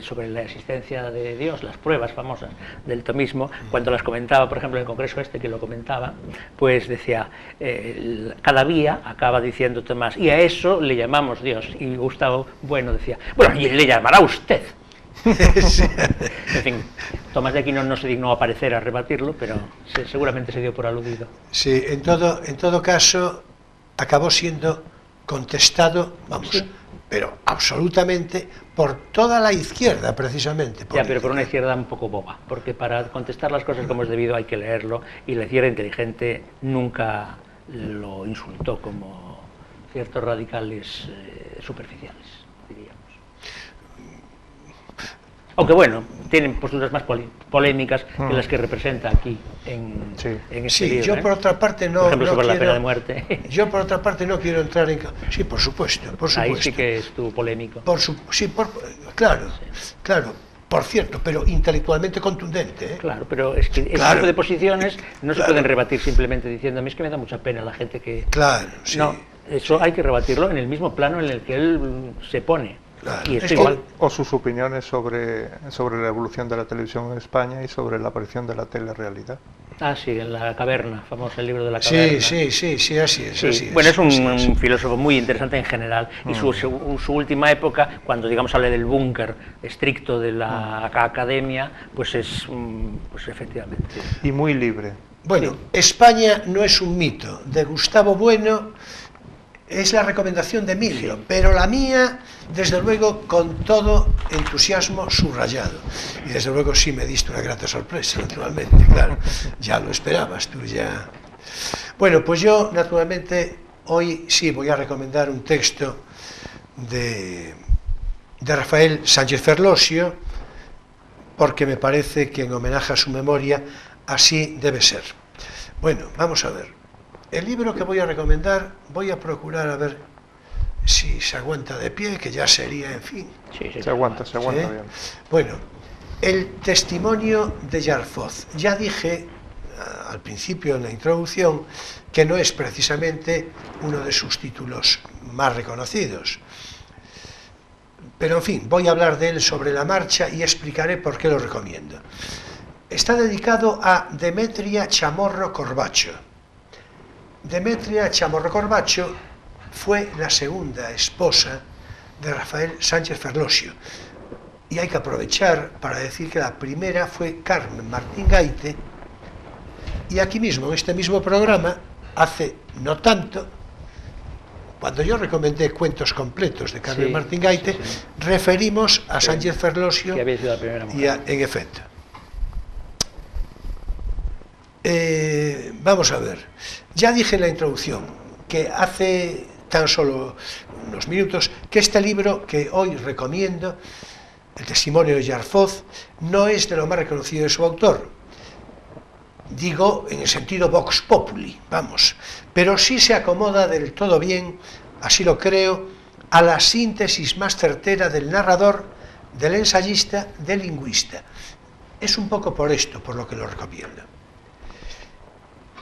sobre la existencia de Dios, las pruebas famosas del tomismo, cuando las comentaba, por ejemplo, en el congreso que lo comentaba, pues decía, cada vía acaba diciendo Tomás, y a eso le llamamos Dios. Y Gustavo Bueno decía, bueno, y le llamará usted. Sí. En fin, Tomás de Aquino no se dignó a aparecer a rebatirlo, pero seguramente se dio por aludido. Sí, en todo caso acabó siendo contestado, vamos, sí, pero absolutamente por toda la izquierda, precisamente. Ya, pero por una izquierda un poco boba, porque para contestar las cosas como es debido hay que leerlo, y la izquierda inteligente nunca lo insultó como ciertos radicales superficiales, diríamos. Aunque bueno, tienen posturas más polémicas que las que representa aquí en este libro. Yo por otra parte no, por ejemplo, sobre quiero, la pena de muerte. Yo por otra parte no quiero entrar en... Sí, por supuesto. Ahí sí que estuvo polémico. Claro. Por cierto, pero intelectualmente contundente. Claro, pero es que ese tipo de posiciones no se pueden rebatir simplemente diciendo, a mí es que me da mucha pena la gente que... Claro, sí. No, eso hay que rebatirlo en el mismo plano en el que él se pone. Claro. Y es igual. O sus opiniones sobre la evolución de la televisión en España y sobre la aparición de la telerrealidad. Ah, sí, en la caverna, famoso el libro de la caverna. Sí, así es. Bueno, es un filósofo muy interesante en general, y su última época, cuando digamos sale del búnker estricto de la academia, pues es pues efectivamente. Y muy libre. Bueno, sí. España no es un mito, de Gustavo Bueno es la recomendación de Emilio, sí, pero la mía, desde luego, con todo entusiasmo subrayado. Y desde luego sí me diste una grata sorpresa, naturalmente, claro. Ya lo esperabas tú, ya. Bueno, pues yo, naturalmente, hoy sí voy a recomendar un texto de de Rafael Sánchez Ferlosio, porque me parece que en homenaje a su memoria así debe ser. Bueno, vamos a ver. El libro que voy a recomendar, voy a procurar a ver si se aguanta de pie, que ya sería, en fin. Sí, Se aguanta bien. Bueno, el testimonio de Jarfoz. Ya dije al principio en la introducción que no es precisamente uno de sus títulos más reconocidos. Pero en fin, voy a hablar de él sobre la marcha y explicaré por qué lo recomiendo. Está dedicado a Demetria Chamorro Corbacho. Demetria Chamorro Corbacho fue la segunda esposa de Rafael Sánchez Ferlosio. Y hay que aprovechar para decir que la primera fue Carmen Martín Gaite. Y aquí mismo, en este mismo programa, hace no tanto, cuando yo recomendé cuentos completos de Carmen Martín Gaite, referimos a Sánchez Ferlosio, que había sido la primera mujer. en efecto. Vamos a ver. Ya dije en la introducción que hace tan solo unos minutos que este libro que hoy recomiendo, El testimonio de Jarfoz, no es de lo más reconocido de su autor. Digo en el sentido vox populi, vamos, pero sí se acomoda del todo bien, así lo creo, a la síntesis más certera del narrador, del ensayista, del lingüista. Es un poco por esto por lo que lo recomiendo.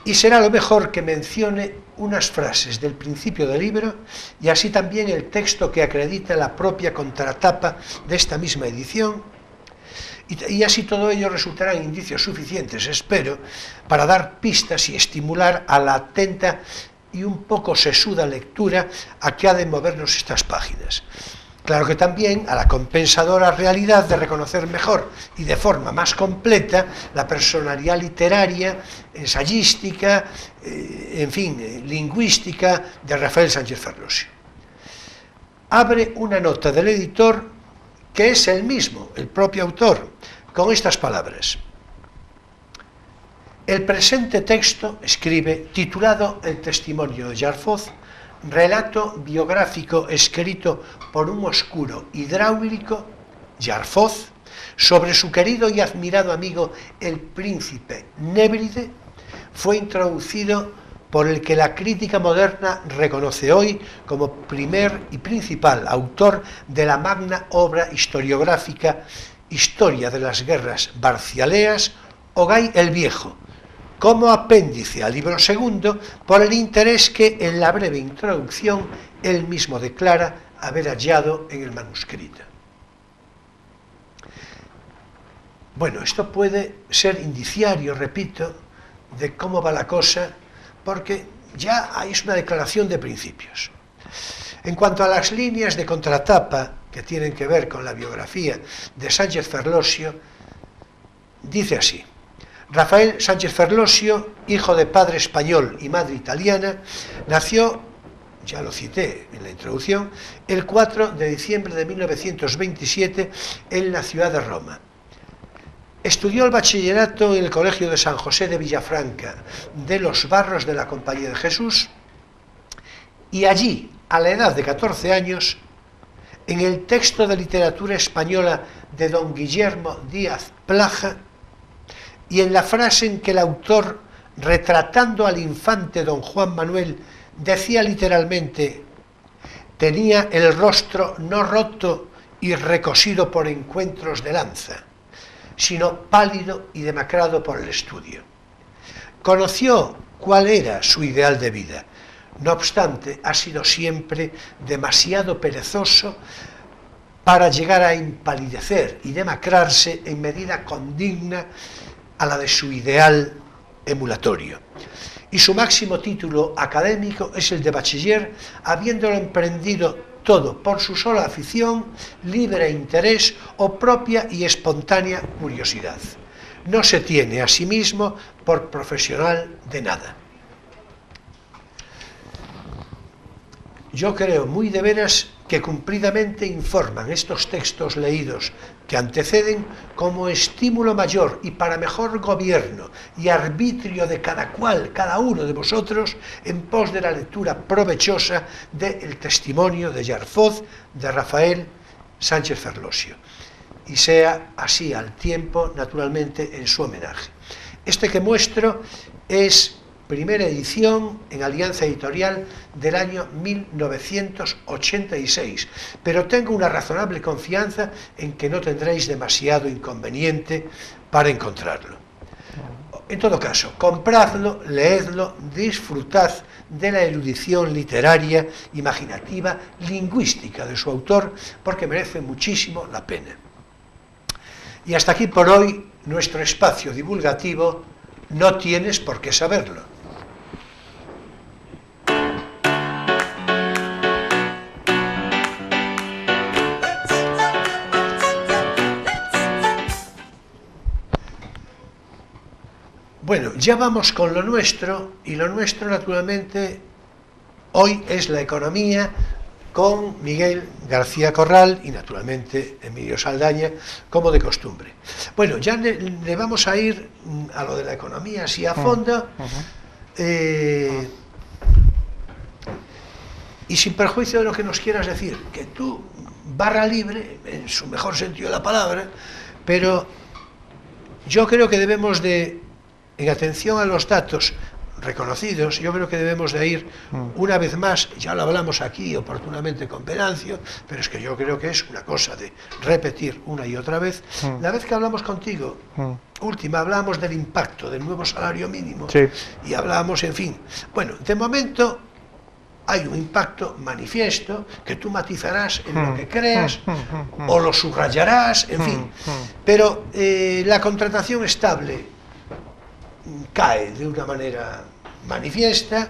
Y será lo mejor que mencione unas frases del principio del libro y así también el texto que acredita la propia contratapa de esta misma edición, y así todo ello resultarán indicios suficientes, espero, para dar pistas y estimular a la atenta y un poco sesuda lectura a que ha de movernos estas páginas. Claro que también a la compensadora realidad de reconocer mejor y de forma más completa la personalidad literaria, ensayística, en fin, lingüística de Rafael Sánchez Ferlosio. Abre una nota del editor que es el mismo, el propio autor, con estas palabras. El presente texto, escribe, titulado El testimonio de Jarfoz, relato biográfico escrito por un oscuro hidráulico, Jarfoz, sobre su querido y admirado amigo el príncipe Nébride, fue introducido por el que la crítica moderna reconoce hoy como primer y principal autor de la magna obra historiográfica Historia de las Guerras Barcialeas, Ogay el Viejo, como apéndice al libro segundo, por el interés que en la breve introducción él mismo declara haber hallado en el manuscrito. Bueno, esto puede ser indiciario, repito, de cómo va la cosa, porque ya es una declaración de principios. En cuanto a las líneas de contratapa que tienen que ver con la biografía de Sánchez Ferlosio, dice así: Rafael Sánchez Ferlosio, hijo de padre español y madre italiana, nació, ya lo cité en la introducción, el 4 de diciembre de 1927 en la ciudad de Roma. Estudió el bachillerato en el Colegio de San José de Villafranca de los Barros de la Compañía de Jesús y allí, a la edad de 14 años, en el texto de literatura española de don Guillermo Díaz Plaja y en la frase en que el autor, retratando al infante don Juan Manuel, decía literalmente: tenía el rostro no roto y recosido por encuentros de lanza, sino pálido y demacrado por el estudio. Conoció cuál era su ideal de vida. No obstante, ha sido siempre demasiado perezoso para llegar a empalidecer y demacrarse en medida condigna a la de su ideal emulatorio. Y su máximo título académico es el de bachiller, habiéndolo emprendido todo por su sola afición, libre interés o propia y espontánea curiosidad. No se tiene a sí mismo por profesional de nada. Yo creo muy de veras que cumplidamente informan estos textos leídos que anteceden como estímulo mayor y para mejor gobierno y arbitrio de cada cual, cada uno de vosotros, en pos de la lectura provechosa del testimonio de Jarfoz, de Rafael Sánchez Ferlosio, y sea así al tiempo, naturalmente, en su homenaje. Este que muestro es primera edición en Alianza Editorial del año 1986, pero tengo una razonable confianza en que no tendréis demasiado inconveniente para encontrarlo. En todo caso, compradlo, leedlo, disfrutad de la erudición literaria, imaginativa, lingüística de su autor, porque merece muchísimo la pena. Y hasta aquí por hoy nuestro espacio divulgativo. No tienes por qué saberlo. Bueno, ya vamos con lo nuestro, y lo nuestro naturalmente hoy es la economía, con Miguel García Corral y naturalmente Emilio Saldaña, como de costumbre. Bueno, ya le vamos a ir a lo de la economía así a fondo, y sin perjuicio de lo que nos quieras decir, que tú, barra libre, en su mejor sentido de la palabra, pero yo creo que debemos de, en atención a los datos reconocidos, yo creo que debemos de ir una vez más, ya lo hablamos aquí oportunamente con Venancio, pero es que yo creo que es una cosa de repetir una y otra vez. La vez que hablamos contigo, última, hablamos del impacto del nuevo salario mínimo, sí, y hablamos, en fin, bueno, de momento hay un impacto manifiesto que tú matizarás en lo que creas o lo subrayarás, en fin, pero la contratación estable cae de una manera manifiesta.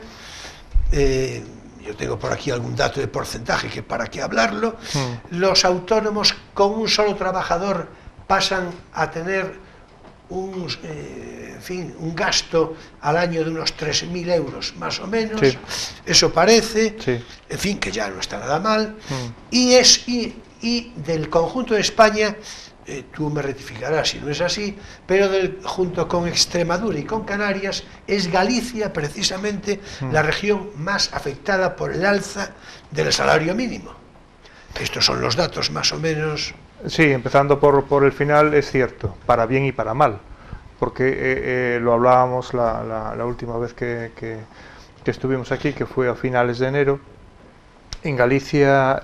Yo tengo por aquí algún dato de porcentaje que para qué hablarlo. Los autónomos con un solo trabajador pasan a tener un gasto al año de unos 3.000 euros más o menos, sí, eso parece, sí, en fin, que ya no está nada mal, y del conjunto de España, tú me rectificarás si no es así, pero junto con Extremadura y con Canarias, es Galicia precisamente la región más afectada por el alza del salario mínimo. Estos son los datos más o menos. Sí, empezando por el final, es cierto, para bien y para mal, porque lo hablábamos la última vez que estuvimos aquí, que fue a finales de enero. En Galicia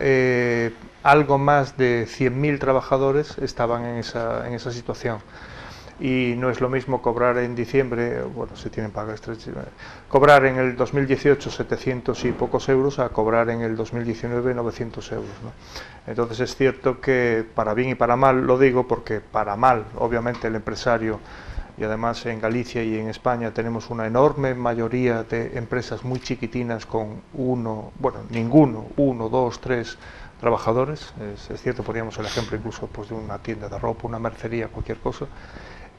algo más de 100.000 trabajadores estaban en esa situación, y no es lo mismo cobrar en diciembre, bueno, se tienen pagas extras, cobrar en el 2018 700 y pocos euros a cobrar en el 2019 900 euros, ¿no? Entonces es cierto que para bien y para mal, lo digo porque para mal, obviamente el empresario, y además en Galicia y en España tenemos una enorme mayoría de empresas muy chiquitinas con uno, dos, tres trabajadores. Es cierto, poníamos el ejemplo incluso pues, de una tienda de ropa, una mercería, cualquier cosa.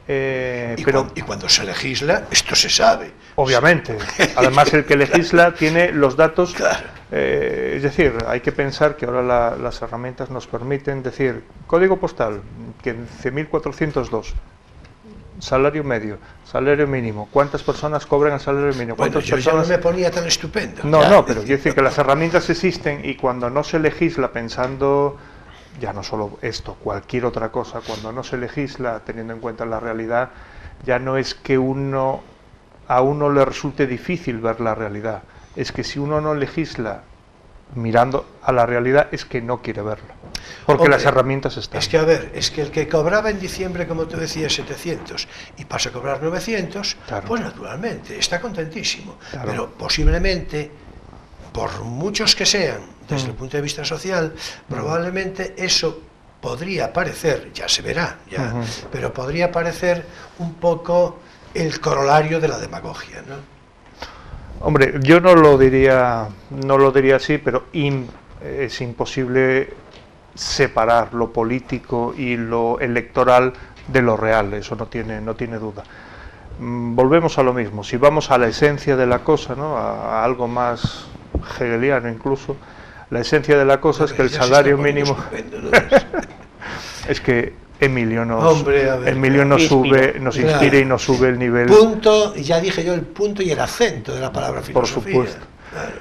Y cuando se legisla, esto se sabe. Obviamente. Además, el que legisla tiene los datos. Claro. Es decir, hay que pensar que ahora las herramientas nos permiten decir, código postal, 15.402. Salario medio, salario mínimo, ¿cuántas personas cobran el salario mínimo? Bueno, yo ya no me ponía tan estupendo. No, pero quiero decir que las herramientas existen, y cuando no se legisla pensando, ya no solo esto, cualquier otra cosa, cuando no se legisla teniendo en cuenta la realidad, ya no es que a uno le resulte difícil ver la realidad, es que si uno no legisla mirando a la realidad es que no quiere verlo, porque hombre, las herramientas están. Es que, a ver, es que el que cobraba en diciembre, como tú decías, 700 y pasa a cobrar 900, claro, pues naturalmente está contentísimo, claro, pero posiblemente, por muchos que sean, desde el punto de vista social, probablemente eso podría parecer, ya se verá, pero podría parecer un poco el corolario de la demagogia, ¿no? Hombre, yo no lo diría así, pero es imposible separar lo político y lo electoral de lo real, eso no tiene duda. Volvemos a lo mismo, si vamos a la esencia de la cosa, ¿no? A algo más hegeliano incluso, la esencia de la cosa es que el salario mínimo es que Emilio nos sube, nos inspira, claro, y nos sube el nivel. Punto, y ya dije yo el punto y el acento de la palabra filosofía. Por supuesto. Claro.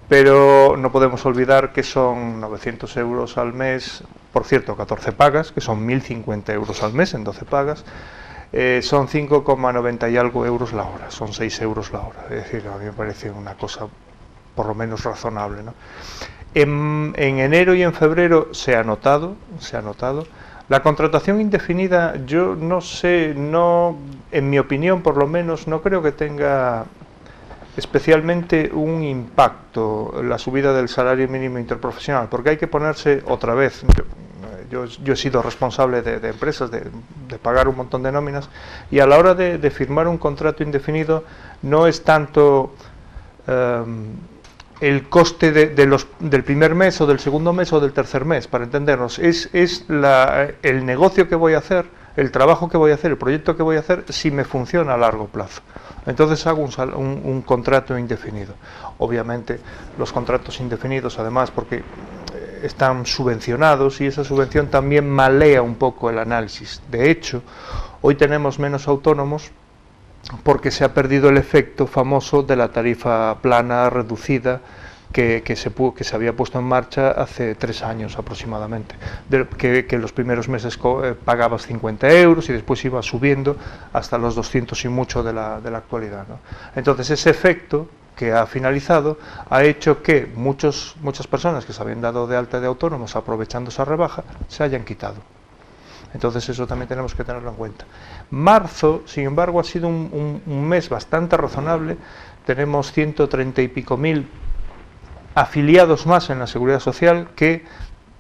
Pero no podemos olvidar que son 900 euros al mes por cierto, 14 pagas, que son 1.050 euros al mes en 12 pagas, son 5,90 y algo euros la hora, son 6 euros la hora. Es decir, a mí me parece una cosa por lo menos razonable, ¿no? En enero y en febrero se ha notado. La contratación indefinida, yo no sé, en mi opinión por lo menos, no creo que tenga especialmente un impacto la subida del salario mínimo interprofesional, porque hay que ponerse otra vez. Yo he sido responsable de empresas, de pagar un montón de nóminas, y a la hora de firmar un contrato indefinido no es tanto el coste del primer mes o del segundo mes o del tercer mes, para entendernos, es el negocio que voy a hacer, el trabajo que voy a hacer, el proyecto que voy a hacer, si me funciona a largo plazo. Entonces hago un contrato indefinido. Obviamente los contratos indefinidos, además, porque están subvencionados, y esa subvención también malea un poco el análisis. De hecho, hoy tenemos menos autónomos porque se ha perdido el efecto famoso de la tarifa plana reducida que se había puesto en marcha hace 3 años aproximadamente, que los primeros meses pagabas 50 euros y después iba subiendo hasta los 200 y mucho de la actualidad, ¿no? Entonces ese efecto que ha finalizado ha hecho que muchas personas que se habían dado de alta de autónomos aprovechando esa rebaja se hayan quitado. Entonces eso también tenemos que tenerlo en cuenta. Marzo, sin embargo, ha sido un mes bastante razonable. Tenemos 130 y pico mil afiliados más en la Seguridad Social, que,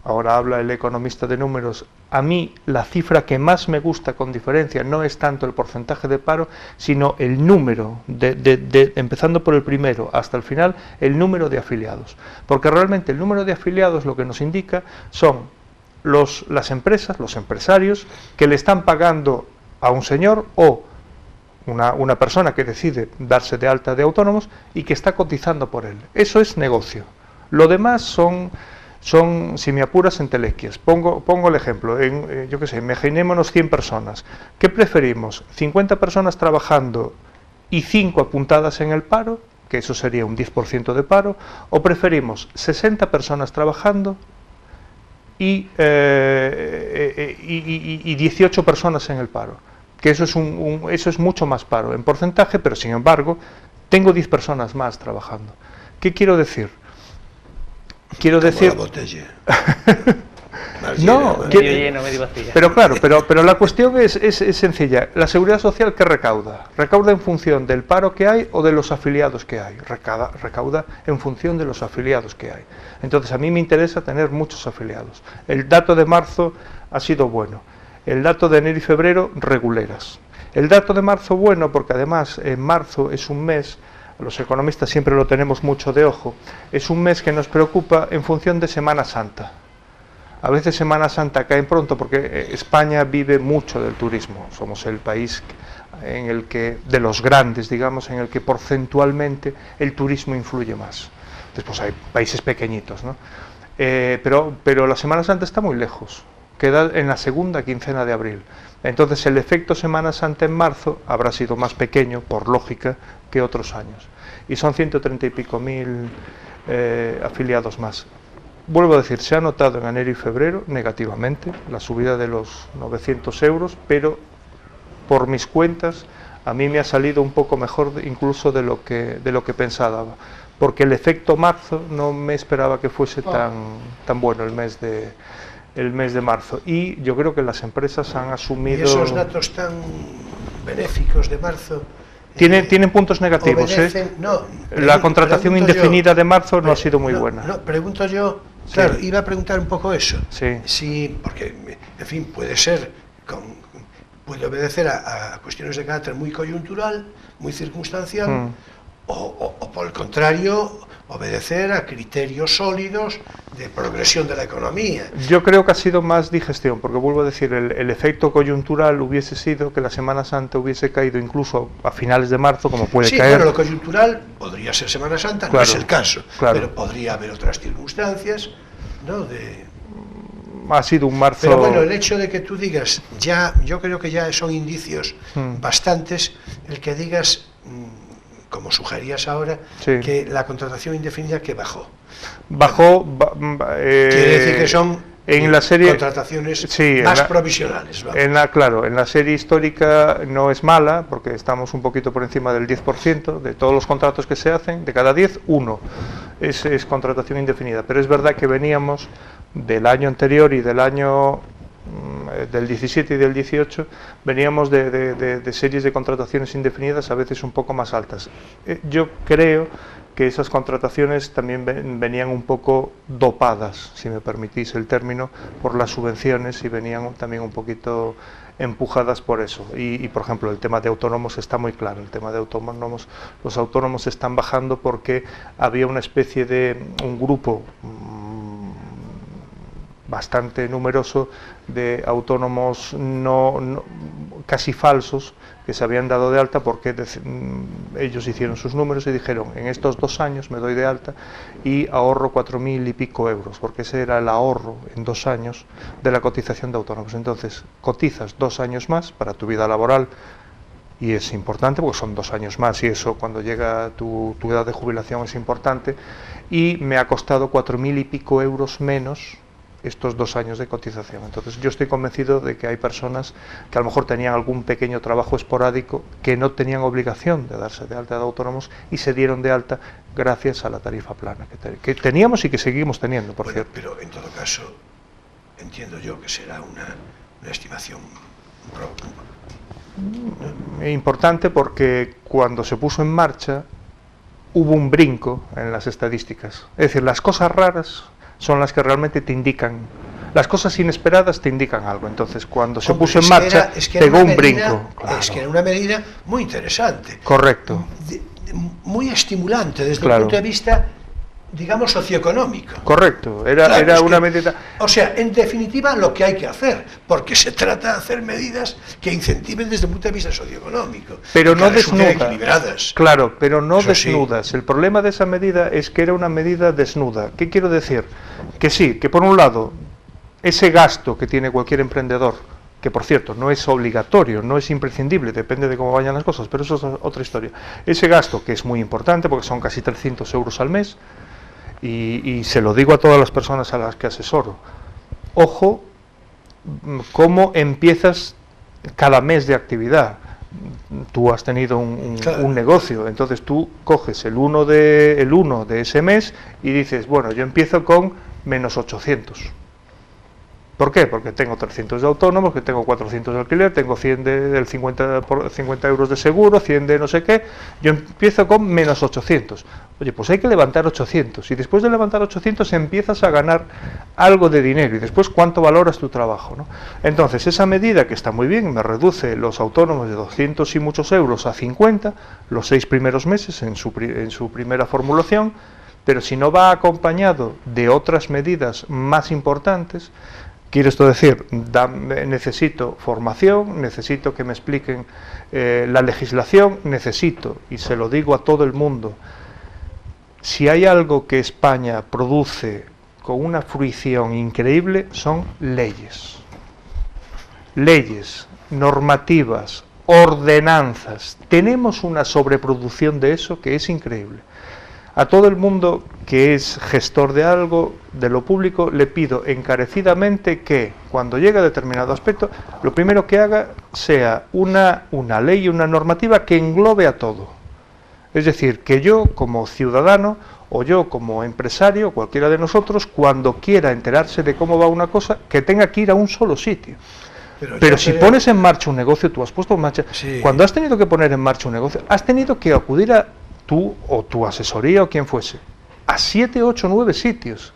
ahora habla el economista de números, a mí la cifra que más me gusta con diferencia no es tanto el porcentaje de paro, sino el número, empezando por el primero hasta el final, el número de afiliados. Porque realmente el número de afiliados lo que nos indica son las empresas, los empresarios, que le están pagando a un señor o una persona que decide darse de alta de autónomos y que está cotizando por él. Eso es negocio. Lo demás son si me apuras, entelequias. Pongo el ejemplo, yo qué sé, imaginémonos 100 personas. ¿Qué preferimos? ¿50 personas trabajando y 5 apuntadas en el paro, que eso sería un 10% de paro, o preferimos 60 personas trabajando y 18 personas en el paro? Que eso es mucho más paro en porcentaje, pero sin embargo tengo 10 personas más trabajando. ¿Qué quiero decir? Quiero decir... la botella. No, medio lleno, medio vacía. Pero claro, pero la cuestión es sencilla. ¿La Seguridad Social qué recauda? ¿Recauda en función del paro que hay o de los afiliados que hay? Recauda en función de los afiliados que hay. Entonces a mí me interesa tener muchos afiliados. El dato de marzo ha sido bueno. El dato de enero y febrero, reguleras. El dato de marzo bueno, porque además en marzo es un mes, los economistas siempre lo tenemos mucho de ojo, es un mes que nos preocupa en función de Semana Santa. A veces Semana Santa cae pronto porque España vive mucho del turismo. Somos el país en el que, de los grandes, digamos, en el que porcentualmente el turismo influye más. Después hay países pequeñitos, ¿no? Pero la Semana Santa está muy lejos. Queda en la segunda quincena de abril. Entonces el efecto Semana Santa en marzo habrá sido más pequeño, por lógica, que otros años. Y son 130 y pico mil afiliados más. Vuelvo a decir, se ha notado en enero y febrero negativamente la subida de los 900 euros, pero por mis cuentas a mí me ha salido un poco mejor incluso de lo que pensaba. Porque el efecto marzo no me esperaba que fuese tan bueno el mes de marzo, y yo creo que las empresas han asumido... ¿Y esos datos tan benéficos de marzo tienen puntos negativos? La contratación indefinida de marzo no ha sido muy buena. No, pregunto yo, claro, sí. Iba a preguntar un poco eso. Sí. Porque, en fin, puede ser, puede obedecer a cuestiones de carácter muy coyuntural, muy circunstancial, o por el contrario, obedecer a criterios sólidos de progresión de la economía. Yo creo que ha sido más digestión, porque vuelvo a decir, el efecto coyuntural hubiese sido que la Semana Santa hubiese caído incluso a finales de marzo, como puede caer. Sí, bueno, lo coyuntural podría ser Semana Santa, claro, no es el caso, claro. Pero podría haber otras circunstancias, ¿no? Ha sido un marzo... Pero bueno, el hecho de que tú digas, yo creo que ya son indicios bastantes, el que digas... como sugerías ahora, sí, que la contratación indefinida que bajó. Bajó... quiere decir que son En la serie, contrataciones sí, más provisionales. Claro, en la serie histórica no es mala, porque estamos un poquito por encima del 10%, de todos los contratos que se hacen, de cada 10, uno es contratación indefinida, pero es verdad que veníamos del año anterior y del año del 17 y del 18, veníamos de series de contrataciones indefinidas a veces un poco más altas. Yo creo que esas contrataciones también venían un poco dopadas, si me permitís el término, por las subvenciones, y venían también un poquito empujadas por eso. Y por ejemplo, el tema de autónomos está muy claro. El tema de autónomos, los autónomos están bajando porque había una especie de un grupo bastante numeroso de autónomos casi falsos, que se habían dado de alta porque ellos hicieron sus números y dijeron: en estos 2 años me doy de alta y ahorro 4.000 y pico euros, porque ese era el ahorro en 2 años de la cotización de autónomos. Entonces cotizas 2 años más para tu vida laboral, y es importante porque son 2 años más, y eso cuando llega tu edad de jubilación es importante, y me ha costado 4.000 y pico euros menos estos 2 años de cotización. Entonces yo estoy convencido de que hay personas que a lo mejor tenían algún pequeño trabajo esporádico, que no tenían obligación de darse de alta de autónomos y se dieron de alta gracias a la tarifa plana que teníamos y que seguimos teniendo, por cierto. Pero en todo caso, entiendo yo que será una estimación importante, porque cuando se puso en marcha hubo un brinco en las estadísticas. Es decir, las cosas raras son las que realmente te indican, las cosas inesperadas te indican algo. Entonces cuando se puso en marcha, pegó un brinco. Claro. Es que era una medida muy interesante. Correcto. Muy estimulante desde el punto de vista, digamos, socioeconómico. Correcto, era una medida... O sea, en definitiva, lo que hay que hacer, porque se trata de hacer medidas que incentiven desde el punto de vista socioeconómico. Pero no desnudas. Equilibradas. Claro, pero no desnudas. Sí. El problema de esa medida es que era una medida desnuda. ¿Qué quiero decir? Que sí, que por un lado, ese gasto que tiene cualquier emprendedor, que por cierto no es obligatorio, no es imprescindible, depende de cómo vayan las cosas, pero eso es otra historia. Ese gasto, que es muy importante porque son casi 300 euros al mes, y se lo digo a todas las personas a las que asesoro: ojo cómo empiezas cada mes de actividad. Tú has tenido un negocio, entonces tú coges el 1 de ese mes y dices: bueno, yo empiezo con menos 800. ¿Por qué? Porque tengo 300 de autónomos, que tengo 400 de alquiler, tengo 100 del 50 euros de seguro, 100 de no sé qué. Yo empiezo con menos 800. Oye, pues hay que levantar 800, y después de levantar 800 empiezas a ganar algo de dinero, y después cuánto valoras tu trabajo, ¿no? Entonces esa medida, que está muy bien, me reduce los autónomos de 200 y muchos euros a 50 los 6 primeros meses en su primera formulación, pero si no va acompañado de otras medidas más importantes, quiero esto decir, necesito formación, necesito que me expliquen la legislación, necesito, y se lo digo a todo el mundo, si hay algo que España produce con una fruición increíble, son leyes. Leyes, normativas, ordenanzas. Tenemos una sobreproducción de eso que es increíble. A todo el mundo que es gestor de algo, de lo público, le pido encarecidamente que cuando llegue a determinado aspecto, lo primero que haga sea una ley, una normativa que englobe a todo. Es decir, que yo como ciudadano o yo como empresario, cualquiera de nosotros, cuando quiera enterarse de cómo va una cosa, que tenga que ir a un solo sitio. Pero si pones en marcha un negocio, tú has puesto en marcha... Sí. Cuando has tenido que poner en marcha un negocio, has tenido que acudir a tú o tu asesoría o quien fuese, a 7, 8, 9 sitios,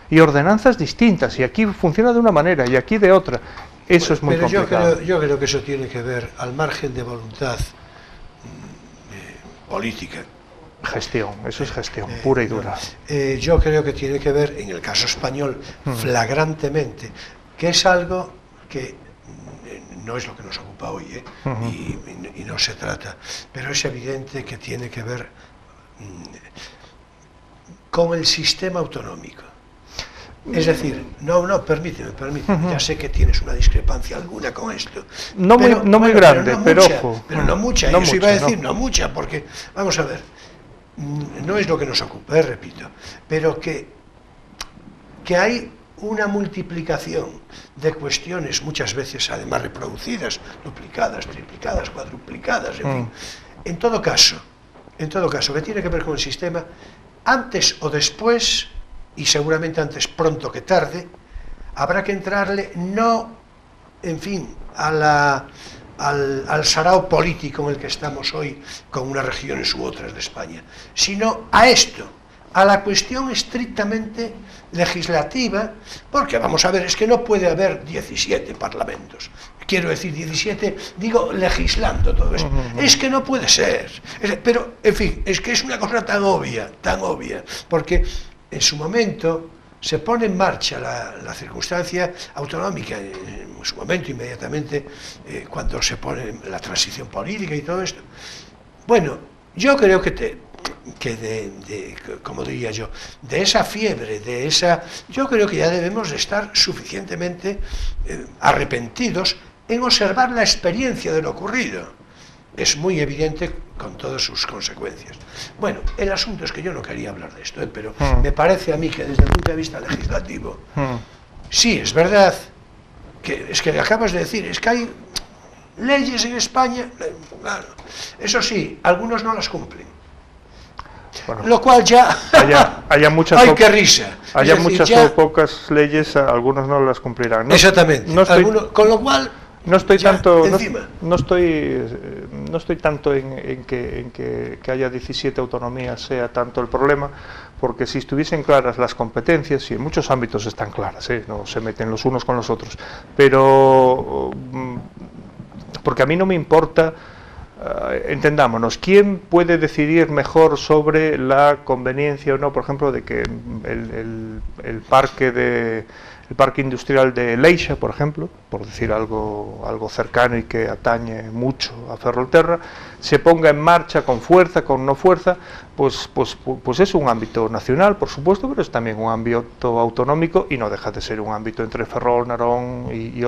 y ordenanzas distintas, y aquí funciona de una manera y aquí de otra. Eso es muy complicado. Yo creo que eso tiene que ver, al margen de voluntad política. Gestión, eso es gestión pura y dura. Yo creo que tiene que ver, en el caso español, flagrantemente, que es algo que no es lo que nos ocupa hoy, y no se trata, pero es evidente que tiene que ver con el sistema autonómico. Es decir, permíteme, ya sé que tienes una discrepancia alguna con esto. No muy grande, pero ojo. Pero no mucha, no eso mucha, iba a decir, no mucha, porque, vamos a ver, no es lo que nos ocupa, repito, pero que hay una multiplicación de cuestiones, muchas veces además reproducidas, duplicadas, triplicadas, cuadruplicadas, en fin. En todo caso, que tiene que ver con el sistema, antes o después, y seguramente antes pronto que tarde, habrá que entrarle no, en fin, al sarao político en el que estamos hoy con unas regiones u otras de España, sino a esto, a la cuestión estrictamente legislativa, porque vamos a ver, es que no puede haber 17 parlamentos, quiero decir 17, digo legislando todo esto, es que no puede ser, pero en fin, es que es una cosa tan obvia, porque en su momento se pone en marcha la circunstancia autonómica, en su momento inmediatamente, cuando se pone la transición política y todo esto. Bueno, yo creo como diría yo, de esa fiebre, yo creo que ya debemos de estar suficientemente arrepentidos en observar la experiencia de lo ocurrido. Es muy evidente con todas sus consecuencias. Bueno, el asunto es que yo no quería hablar de esto, pero me parece a mí que desde el punto de vista legislativo, sí, es verdad, que es que le acabas de decir, es que hay leyes en España, claro, eso sí, algunos no las cumplen. Bueno, lo cual ya haya muchas ¡ay, qué risa! Haya decir, muchas ya, o pocas leyes, algunos no las cumplirán. Exactamente. Con lo cual no estoy ya, tanto encima. No estoy tanto en que haya 17 autonomías sea tanto el problema, porque si estuviesen claras las competencias, y en muchos ámbitos están claras, no se meten los unos con los otros, pero porque a mí no me importa. Entendámonos, ¿quién puede decidir mejor sobre la conveniencia o no, por ejemplo, de que el parque industrial de Leixa, por ejemplo, por decir algo cercano y que atañe mucho a Ferrolterra, se ponga en marcha con fuerza, con no fuerza? Pues es un ámbito nacional, por supuesto, pero es también un ámbito autonómico y no deja de ser un ámbito entre Ferrol, Narón y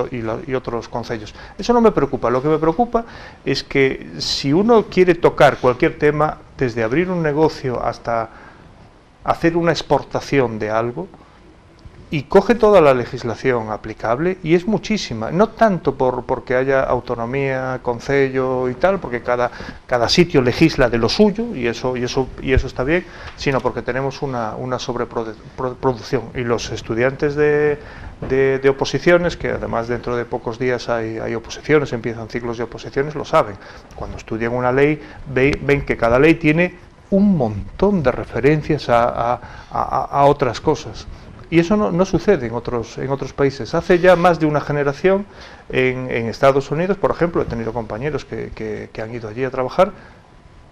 otros concellos. Eso no me preocupa. Lo que me preocupa es que si uno quiere tocar cualquier tema, desde abrir un negocio hasta hacer una exportación de algo, y coge toda la legislación aplicable, y es muchísima, no tanto porque haya autonomía, concello y tal, porque cada sitio legisla de lo suyo, y eso está bien, sino porque tenemos una sobreproducción, y los estudiantes de oposiciones, que además dentro de pocos días hay oposiciones, empiezan ciclos de oposiciones, lo saben. Cuando estudian una ley, ven que cada ley tiene un montón de referencias a otras cosas. Y eso no sucede en otros países. Hace ya más de una generación en Estados Unidos, por ejemplo, he tenido compañeros que han ido allí a trabajar.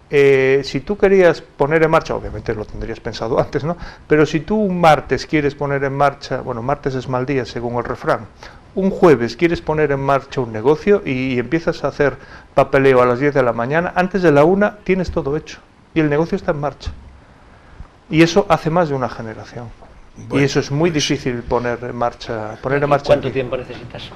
Si tú querías poner en marcha, obviamente lo tendrías pensado antes, ¿no? Pero si tú un martes quieres poner en marcha, bueno, martes es mal día según el refrán, un jueves quieres poner en marcha un negocio y empiezas a hacer papeleo a las 10 de la mañana, antes de la 1 tienes todo hecho y el negocio está en marcha. Y eso hace más de una generación. Bueno, y eso es muy difícil poner en marcha. ¿Cuánto tiempo necesitas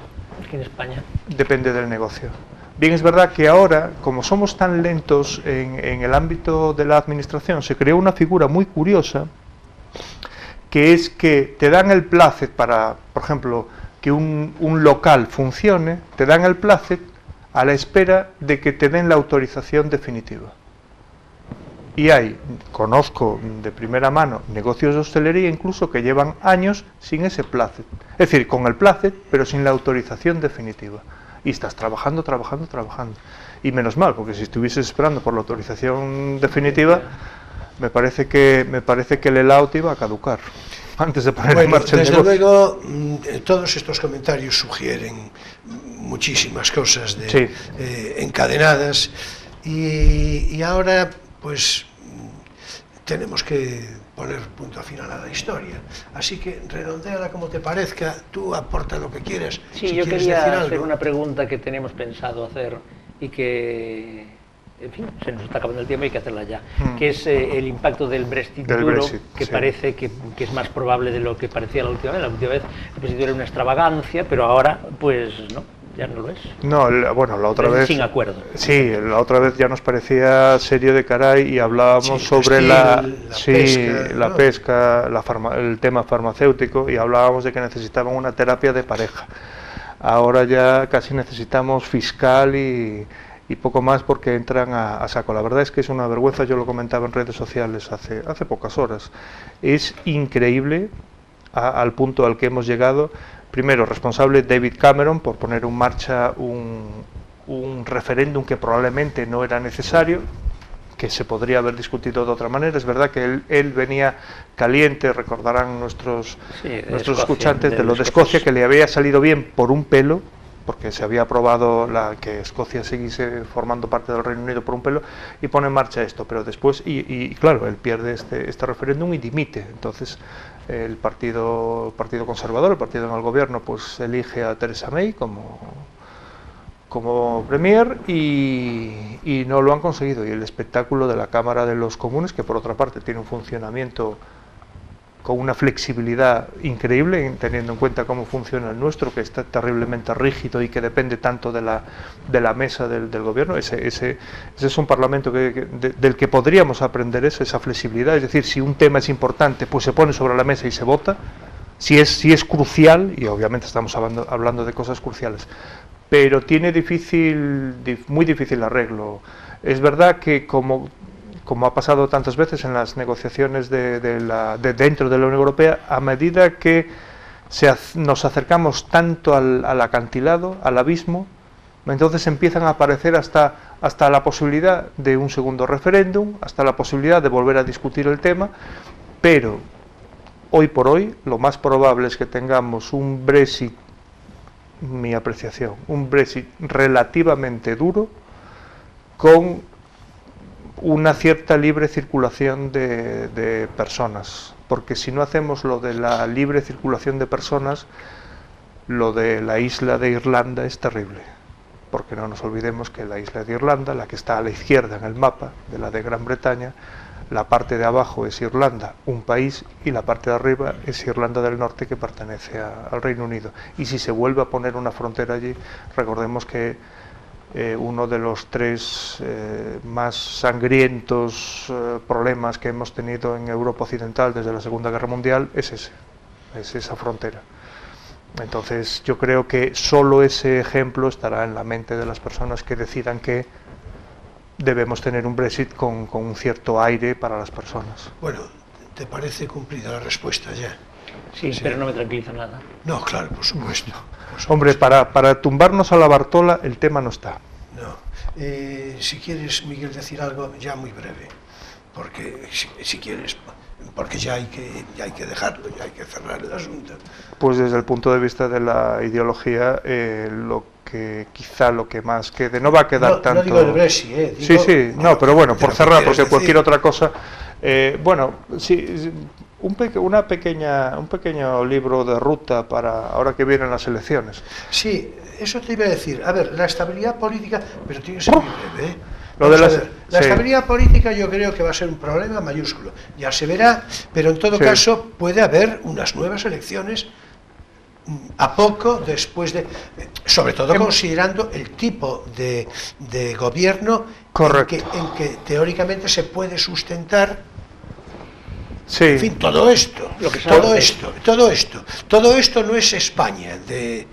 aquí en España? Depende del negocio. Bien, es verdad que ahora, como somos tan lentos en el ámbito de la administración, se creó una figura muy curiosa, que es que te dan el plácet para, por ejemplo, que un local funcione, te dan el plácet a la espera de que te den la autorización definitiva. Y conozco de primera mano negocios de hostelería incluso que llevan años sin ese plácet. Es decir, con el plácet, pero sin la autorización definitiva. Y estás trabajando. Y menos mal, porque si estuvieses esperando por la autorización definitiva, me parece que el helado te iba a caducar antes de poner en marcha el negocio. Desde luego, todos estos comentarios sugieren muchísimas cosas encadenadas, y ahora pues tenemos que poner punto final a la historia, así que redondéala como te parezca, tú aporta lo que quieras. Sí, si yo quieres quería decir hacer algo. una pregunta que tenemos pensado hacer y que, en fin, se nos está acabando el tiempo y hay que hacerla ya, que es el impacto del Brexit duro, que sí. Parece que es más probable de lo que parecía la última vez. La última vez el Brexit era una extravagancia, pero ahora pues no. ya no lo es. No, bueno, la otra vez... Sin acuerdo. Sí, la otra vez ya nos parecía serio de caray y hablábamos Sí, sobre la pesca, el tema farmacéutico, y hablábamos de que necesitaban una terapia de pareja. Ahora ya casi necesitamos fiscal y poco más, porque entran a saco. La verdad es que es una vergüenza, yo lo comentaba en redes sociales hace pocas horas. Es increíble al punto al que hemos llegado. Primero, responsable David Cameron por poner en marcha un referéndum que probablemente no era necesario, que se podría haber discutido de otra manera. Es verdad que él venía caliente, recordarán nuestros escuchantes, de lo de Escocia, que le había salido bien por un pelo, porque se había aprobado que Escocia siguiese formando parte del Reino Unido por un pelo, y pone en marcha esto, pero después, y claro, él pierde este referéndum y dimite. Entonces el partido conservador, el partido en el gobierno, pues elige a Theresa May como premier, y no lo han conseguido. Y el espectáculo de la Cámara de los Comunes, que por otra parte tiene un funcionamiento con una flexibilidad increíble, teniendo en cuenta cómo funciona el nuestro, que está terriblemente rígido y que depende tanto de la mesa del gobierno. Ese es un parlamento del que podríamos aprender esa flexibilidad. Es decir, si un tema es importante, pues se pone sobre la mesa y se vota. Si es crucial, y obviamente estamos hablando de cosas cruciales, pero tiene muy difícil arreglo. Es verdad que como ha pasado tantas veces en las negociaciones de dentro de la Unión Europea, a medida que nos acercamos tanto al acantilado, al abismo, entonces empiezan a aparecer hasta la posibilidad de un segundo referéndum, hasta la posibilidad de volver a discutir el tema, pero hoy por hoy lo más probable es que tengamos un Brexit, mi apreciación, un Brexit relativamente duro, con una cierta libre circulación de personas, porque si no hacemos lo de la libre circulación de personas, lo de la isla de Irlanda es terrible, porque no nos olvidemos que la isla de Irlanda, la que está a la izquierda en el mapa de la de Gran Bretaña, la parte de abajo es Irlanda, un país, y la parte de arriba es Irlanda del Norte, que pertenece al Reino Unido. Y si se vuelve a poner una frontera allí, recordemos que uno de los tres más sangrientos problemas que hemos tenido en Europa Occidental desde la Segunda Guerra Mundial es esa frontera. Entonces yo creo que solo ese ejemplo estará en la mente de las personas que decidan que debemos tener un Brexit con un cierto aire para las personas. Bueno, ¿te parece cumplida la respuesta ya? Sí, pero no me tranquiliza nada. No, claro, por supuesto. Hombre, para tumbarnos a la Bartola el tema no está. No. Si quieres, Miguel, decir algo ya muy breve, porque si quieres, porque ya hay que dejarlo, ya hay que cerrar el asunto. Pues desde el punto de vista de la ideología, quizá lo que más quede, no va a quedar tanto... No digo el Brexit, digo, sí, no, pero bueno, por cerrar, porque decir, cualquier otra cosa... bueno, sí... un pequeño libro de ruta para ahora que vienen las elecciones. Sí, eso te iba a decir. A ver, la estabilidad política, pero tiene que ser muy breve, ¿eh? La estabilidad política yo creo que va a ser un problema mayúsculo. Ya se verá, pero en todo caso puede haber unas nuevas elecciones a poco después de... Sobre todo considerando el tipo de gobierno en que teóricamente se puede sustentar. Sí. En fin, todo esto no es España de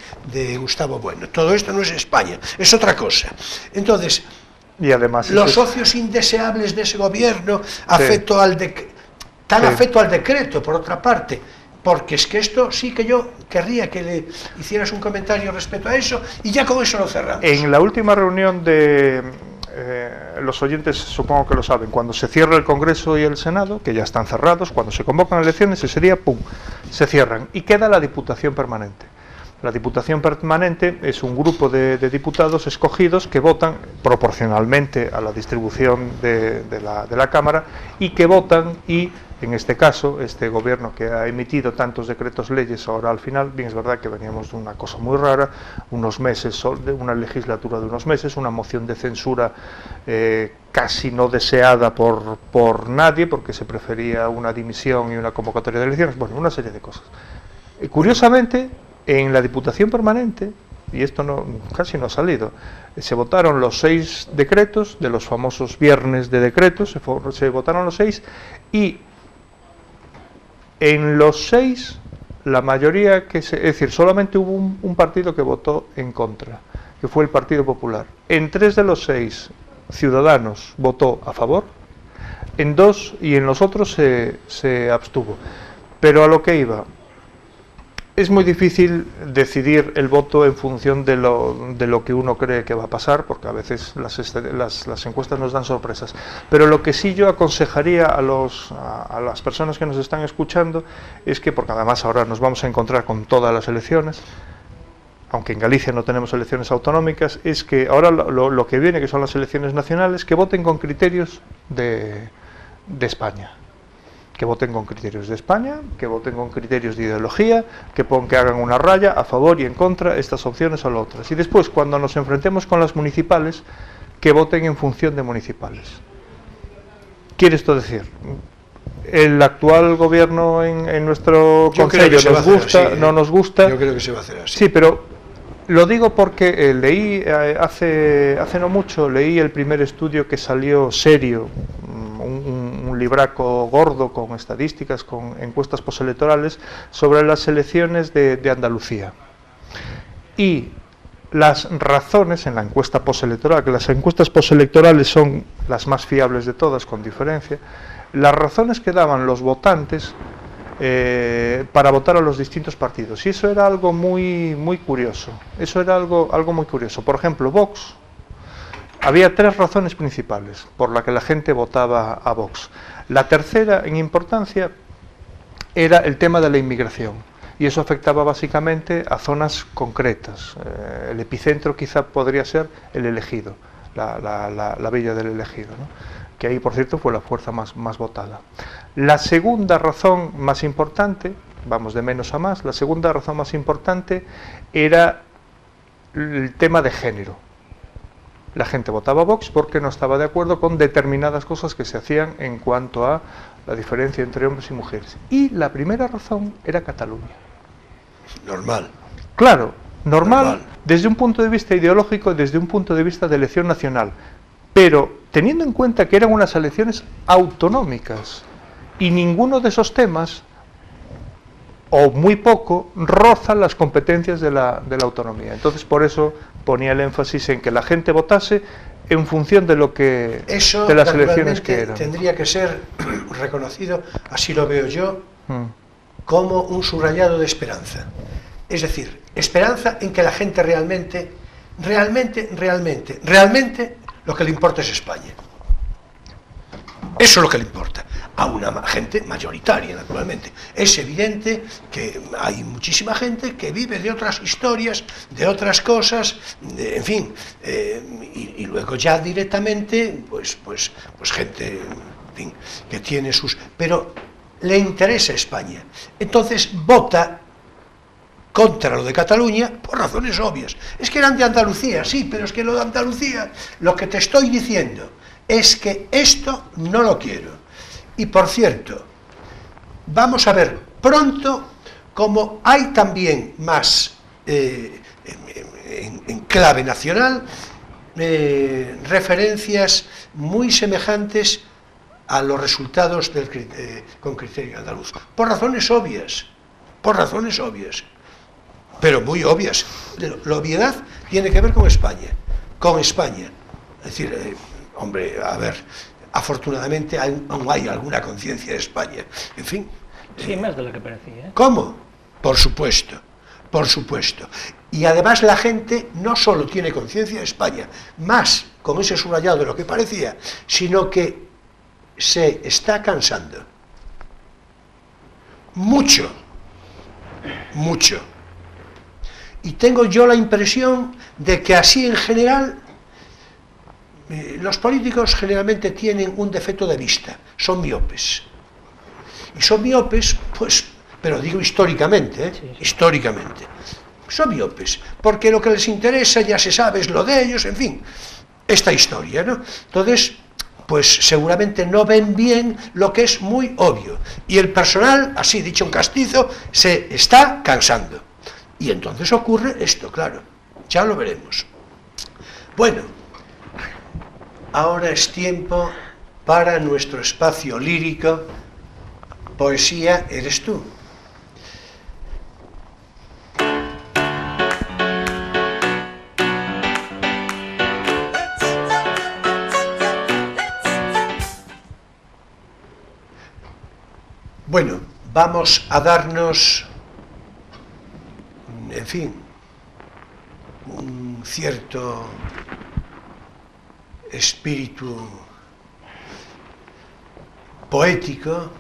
Gustavo Bueno, todo esto no es España, es otra cosa. Entonces, y además los socios indeseables de ese gobierno, afecto al decreto, por otra parte, porque es que esto sí que yo querría que le hicieras un comentario respecto a eso, y ya con eso lo cerramos. En la última reunión de... los oyentes supongo que lo saben, cuando se cierra el Congreso y el Senado, que ya están cerrados, cuando se convocan elecciones, ese día, ¡pum!, se cierran, y queda la Diputación Permanente. La Diputación Permanente es un grupo de diputados escogidos que votan proporcionalmente a la distribución de la Cámara, y que votan, y en este caso, este gobierno que ha emitido tantos decretos leyes ahora al final, bien es verdad que veníamos de una cosa muy rara, unos meses, de una legislatura de unos meses, una moción de censura casi no deseada por nadie, porque se prefería una dimisión y una convocatoria de elecciones, bueno, una serie de cosas. Curiosamente, en la Diputación Permanente y esto casi no ha salido. Se votaron los 6 decretos, de los famosos viernes de decretos, se votaron los 6, y en los 6, la mayoría, es decir, solamente hubo un partido que votó en contra, que fue el Partido Popular. En 3 de los 6, Ciudadanos votó a favor, en 2 y en los otros se abstuvo. Pero a lo que iba, es muy difícil decidir el voto en función de lo que uno cree que va a pasar, porque a veces las encuestas nos dan sorpresas. Pero lo que sí yo aconsejaría a las personas que nos están escuchando es que, porque además ahora nos vamos a encontrar con todas las elecciones, aunque en Galicia no tenemos elecciones autonómicas, es que ahora lo que viene, que son las elecciones nacionales, que voten con criterios de España. Que voten con criterios de España, que voten con criterios de ideología, que hagan una raya a favor y en contra, estas opciones o las otras. Y después, cuando nos enfrentemos con las municipales, que voten en función de municipales. ¿Quiere esto decir? El actual gobierno en nuestro concello nos gusta, no nos gusta. Yo creo que se va a hacer así. Sí, pero lo digo porque leí hace no mucho, leí el primer estudio que salió serio, un libraco gordo con estadísticas, con encuestas postelectorales sobre las elecciones de Andalucía. Y las razones en la encuesta postelectoral, que las encuestas postelectorales son las más fiables de todas, con diferencia, las razones que daban los votantes para votar a los distintos partidos. Y eso era algo muy curioso. Eso era algo muy curioso. Por ejemplo, Vox. Había 3 razones principales por las que la gente votaba a Vox. La tercera en importancia era el tema de la inmigración, y eso afectaba básicamente a zonas concretas. El epicentro quizá podría ser el Elegido, la villa del Elegido, ¿no? Que ahí, por cierto, fue la fuerza más votada. La segunda razón más importante, vamos de menos a más, la segunda razón más importante era el tema de género. La gente votaba a Vox porque no estaba de acuerdo con determinadas cosas que se hacían en cuanto a la diferencia entre hombres y mujeres. Y la primera razón era Cataluña. Normal. Claro, normal desde un punto de vista ideológico, desde un punto de vista de elección nacional. Pero teniendo en cuenta que eran unas elecciones autonómicas y ninguno de esos temas, o muy poco, rozan las competencias de la autonomía. Entonces, por eso ponía el énfasis en que la gente votase en función de lo que eso, de las elecciones que eran. Tendría que ser reconocido, así lo veo yo, como un subrayado de esperanza. Es decir, esperanza en que la gente realmente lo que le importa es España. Eso es lo que le importa a una gente mayoritaria, naturalmente. Es evidente que hay muchísima gente que vive de otras historias, de otras cosas, en fin, y luego ya directamente, pues gente, en fin, que tiene sus... Pero le interesa España. Entonces vota contra lo de Cataluña por razones obvias. Es que eran de Andalucía, sí, pero es que lo de Andalucía, lo que te estoy diciendo es que esto no lo quiero. Y por cierto, vamos a ver pronto como hay también más en clave nacional referencias muy semejantes a los resultados con criterio andaluz, por razones obvias, pero muy obvias. La obviedad tiene que ver con España. Es decir, hombre, a ver, afortunadamente aún hay alguna conciencia de España. En fin. Sí, más de lo que parecía, ¿eh? ¿Cómo? Por supuesto. Y además la gente no solo tiene conciencia de España, más con ese subrayado de lo que parecía, sino que se está cansando. Mucho. Y tengo yo la impresión de que así en general los políticos generalmente tienen un defecto de vista, son miopes. Y son miopes, pues, pero digo históricamente, históricamente. Son miopes, porque lo que les interesa ya se sabe, es lo de ellos, en fin, esta historia, ¿no? Entonces, pues seguramente no ven bien lo que es muy obvio. Y el personal, así dicho en castizo, se está cansando. Y entonces ocurre esto, claro. Ya lo veremos. Bueno, ahora es tiempo para nuestro espacio lírico, Poesía eres tú. Bueno, vamos a darnos, en fin, un cierto espíritu poético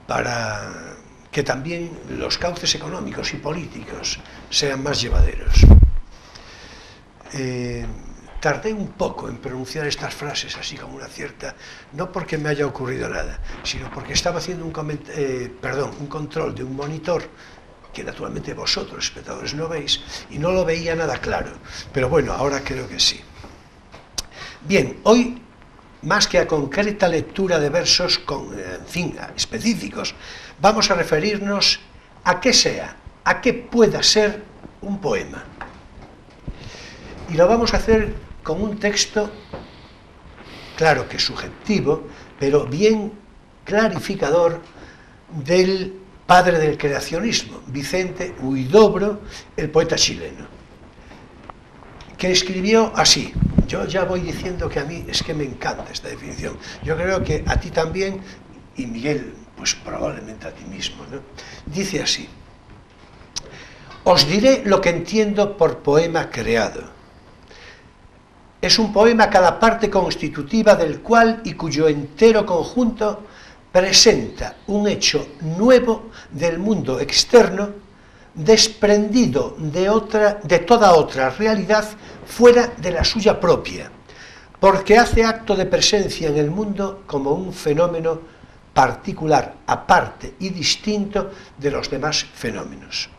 para que también los cauces económicos y políticos sean más llevaderos. Tardé un poco en pronunciar estas frases así como una cierta, no porque me haya ocurrido nada, sino porque estaba haciendo un control de un monitor que naturalmente vosotros, espectadores, no veis, y no lo veía nada claro, pero bueno, ahora creo que sí. Bien, hoy, más que a concreta lectura de versos específicos, vamos a referirnos a qué pueda ser un poema. Y lo vamos a hacer con un texto, claro que subjetivo, pero bien clarificador del padre del creacionismo, Vicente Huidobro, el poeta chileno, que escribió así. Yo ya voy diciendo que a mí es que me encanta esta definición. Yo creo que a ti también, y Miguel, pues probablemente a ti mismo, ¿no? Dice así: os diré lo que entiendo por poema creado. Es un poema cada parte constitutiva del cual y cuyo entero conjunto presenta un hecho nuevo del mundo externo, desprendido de toda otra realidad fuera de la suya propia, porque hace acto de presencia en el mundo como un fenómeno particular, aparte y distinto de los demás fenómenos.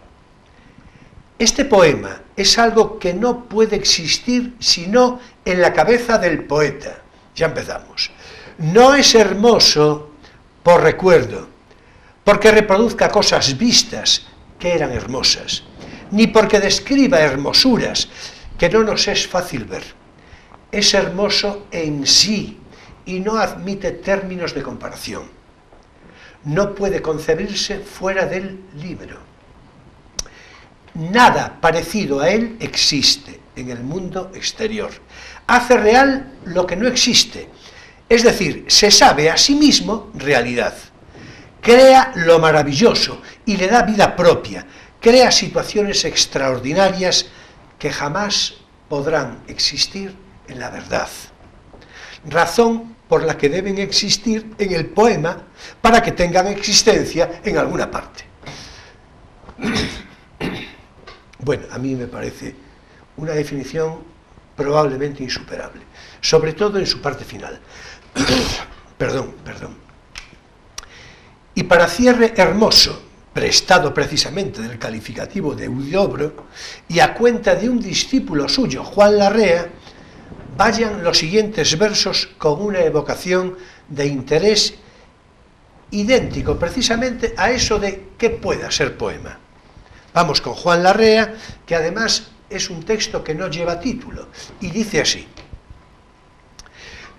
Este poema es algo que no puede existir sino en la cabeza del poeta. Ya empezamos. No es hermoso por recuerdo, porque reproduzca cosas vistas que eran hermosas, ni porque describa hermosuras que no nos es fácil ver. Es hermoso en sí y no admite términos de comparación. No puede concebirse fuera del libro. Nada parecido a él existe en el mundo exterior. Hace real lo que no existe, es decir, se sabe a sí mismo realidad. Crea lo maravilloso y le da vida propia, crea situaciones extraordinarias que jamás podrán existir en la verdad. Razón por la que deben existir en el poema para que tengan existencia en alguna parte. Bueno, a mí me parece una definición probablemente insuperable, sobre todo en su parte final. Perdón. Y para cierre hermoso, prestado precisamente del calificativo de Huidobro, y a cuenta de un discípulo suyo, Juan Larrea, vayan los siguientes versos con una evocación de interés idéntico precisamente a eso de qué pueda ser poema. Vamos con Juan Larrea, que además es un texto que no lleva título, y dice así: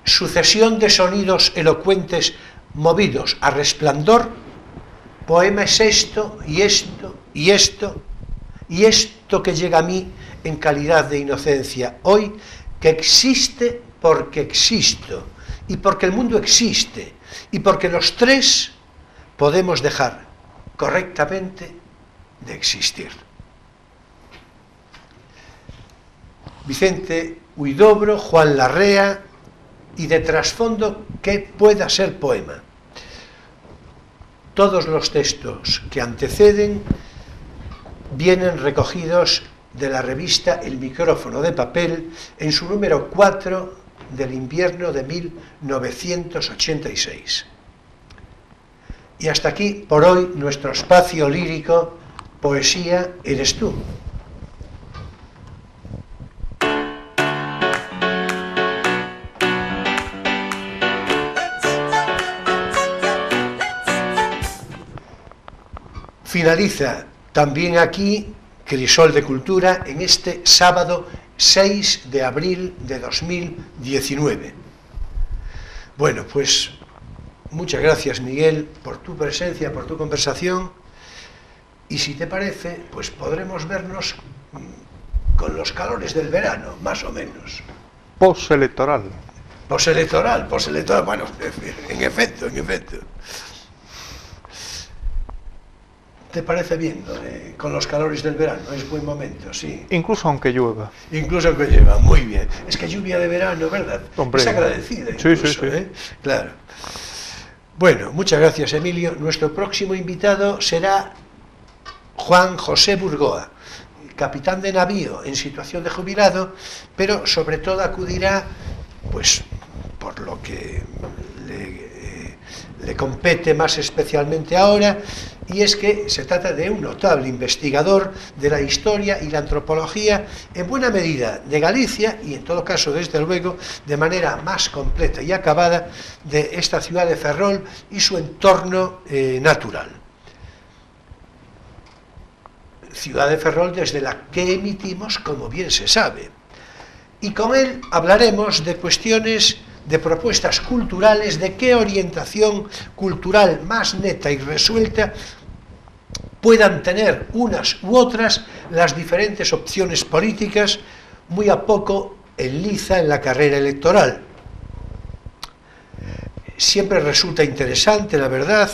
sucesión de sonidos elocuentes movidos a resplandor, poema es esto, y esto, y esto, y esto que llega a mí en calidad de inocencia hoy, que existe porque existo, y porque el mundo existe, y porque los tres podemos dejar correctamente de existir. Vicente Huidobro, Juan Larrea, y de trasfondo, ¿qué pueda ser poema? Todos los textos que anteceden vienen recogidos de la revista El Micrófono de Papel en su número 4 del invierno de 1986. Y hasta aquí por hoy nuestro espacio lírico Poesía eres tú. Finaliza también aquí Crisol de Cultura en este sábado 6 de abril de 2019. Bueno, pues muchas gracias, Miguel, por tu presencia, por tu conversación, y si te parece, pues podremos vernos con los calores del verano, más o menos. Postelectoral. Postelectoral, bueno, en efecto. ¿Te parece bien con los calores del verano? Es buen momento, sí. Incluso aunque llueva. Incluso aunque llueva, muy bien. Es que lluvia de verano, ¿verdad? Hombre, es agradecida incluso, sí. Claro. Bueno, muchas gracias, Emilio. Nuestro próximo invitado será Juan José Burgoa, capitán de navío en situación de jubilado, pero sobre todo acudirá, pues, por lo que le compete más especialmente ahora, y es que se trata de un notable investigador de la historia y la antropología, en buena medida de Galicia, y en todo caso, desde luego, de manera más completa y acabada, de esta ciudad de Ferrol y su entorno natural. Ciudad de Ferrol desde la que emitimos, como bien se sabe. Y con él hablaremos de cuestiones, de propuestas culturales, de qué orientación cultural más neta y resuelta puedan tener unas u otras las diferentes opciones políticas, muy a poco en liza en la carrera electoral. Siempre resulta interesante, la verdad,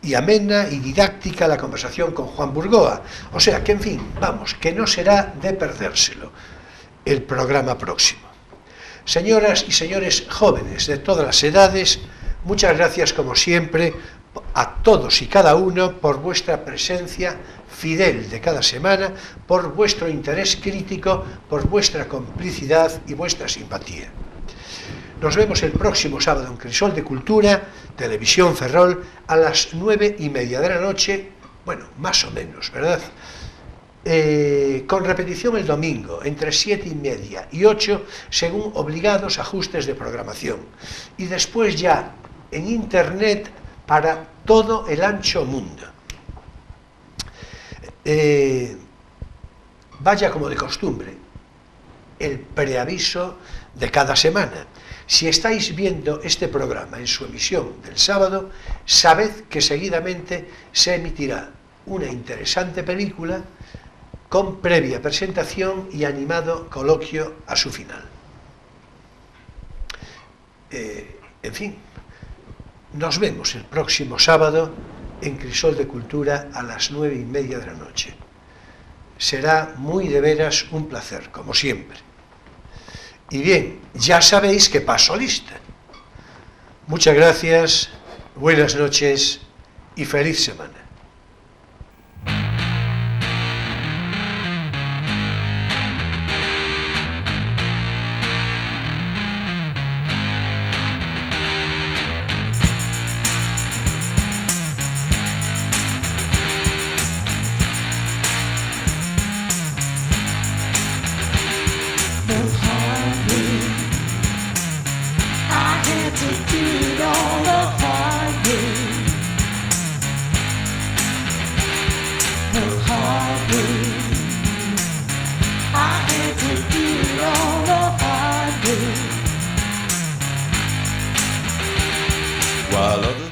y amena y didáctica la conversación con Juan Burgoa. O sea que, en fin, vamos, que no será de perdérselo el programa próximo. Señoras y señores jóvenes de todas las edades, muchas gracias como siempre a todos y cada uno por vuestra presencia fidel de cada semana, por vuestro interés crítico, por vuestra complicidad y vuestra simpatía. Nos vemos el próximo sábado en Crisol de Cultura, Televisión Ferrol, a las 9:30 de la noche, bueno, más o menos, ¿verdad? Con repetición el domingo, entre 7:30 y 8, según obligados ajustes de programación. Y después ya en Internet para todo el ancho mundo. Vaya como de costumbre, el preaviso de cada semana. Si estáis viendo este programa en su emisión del sábado, sabed que seguidamente se emitirá una interesante película con previa presentación y animado coloquio a su final. En fin, nos vemos el próximo sábado en Crisol de Cultura a las 9:30 de la noche. Será muy de veras un placer, como siempre. Y bien, ya sabéis que paso lista. Muchas gracias, buenas noches y feliz semana. While other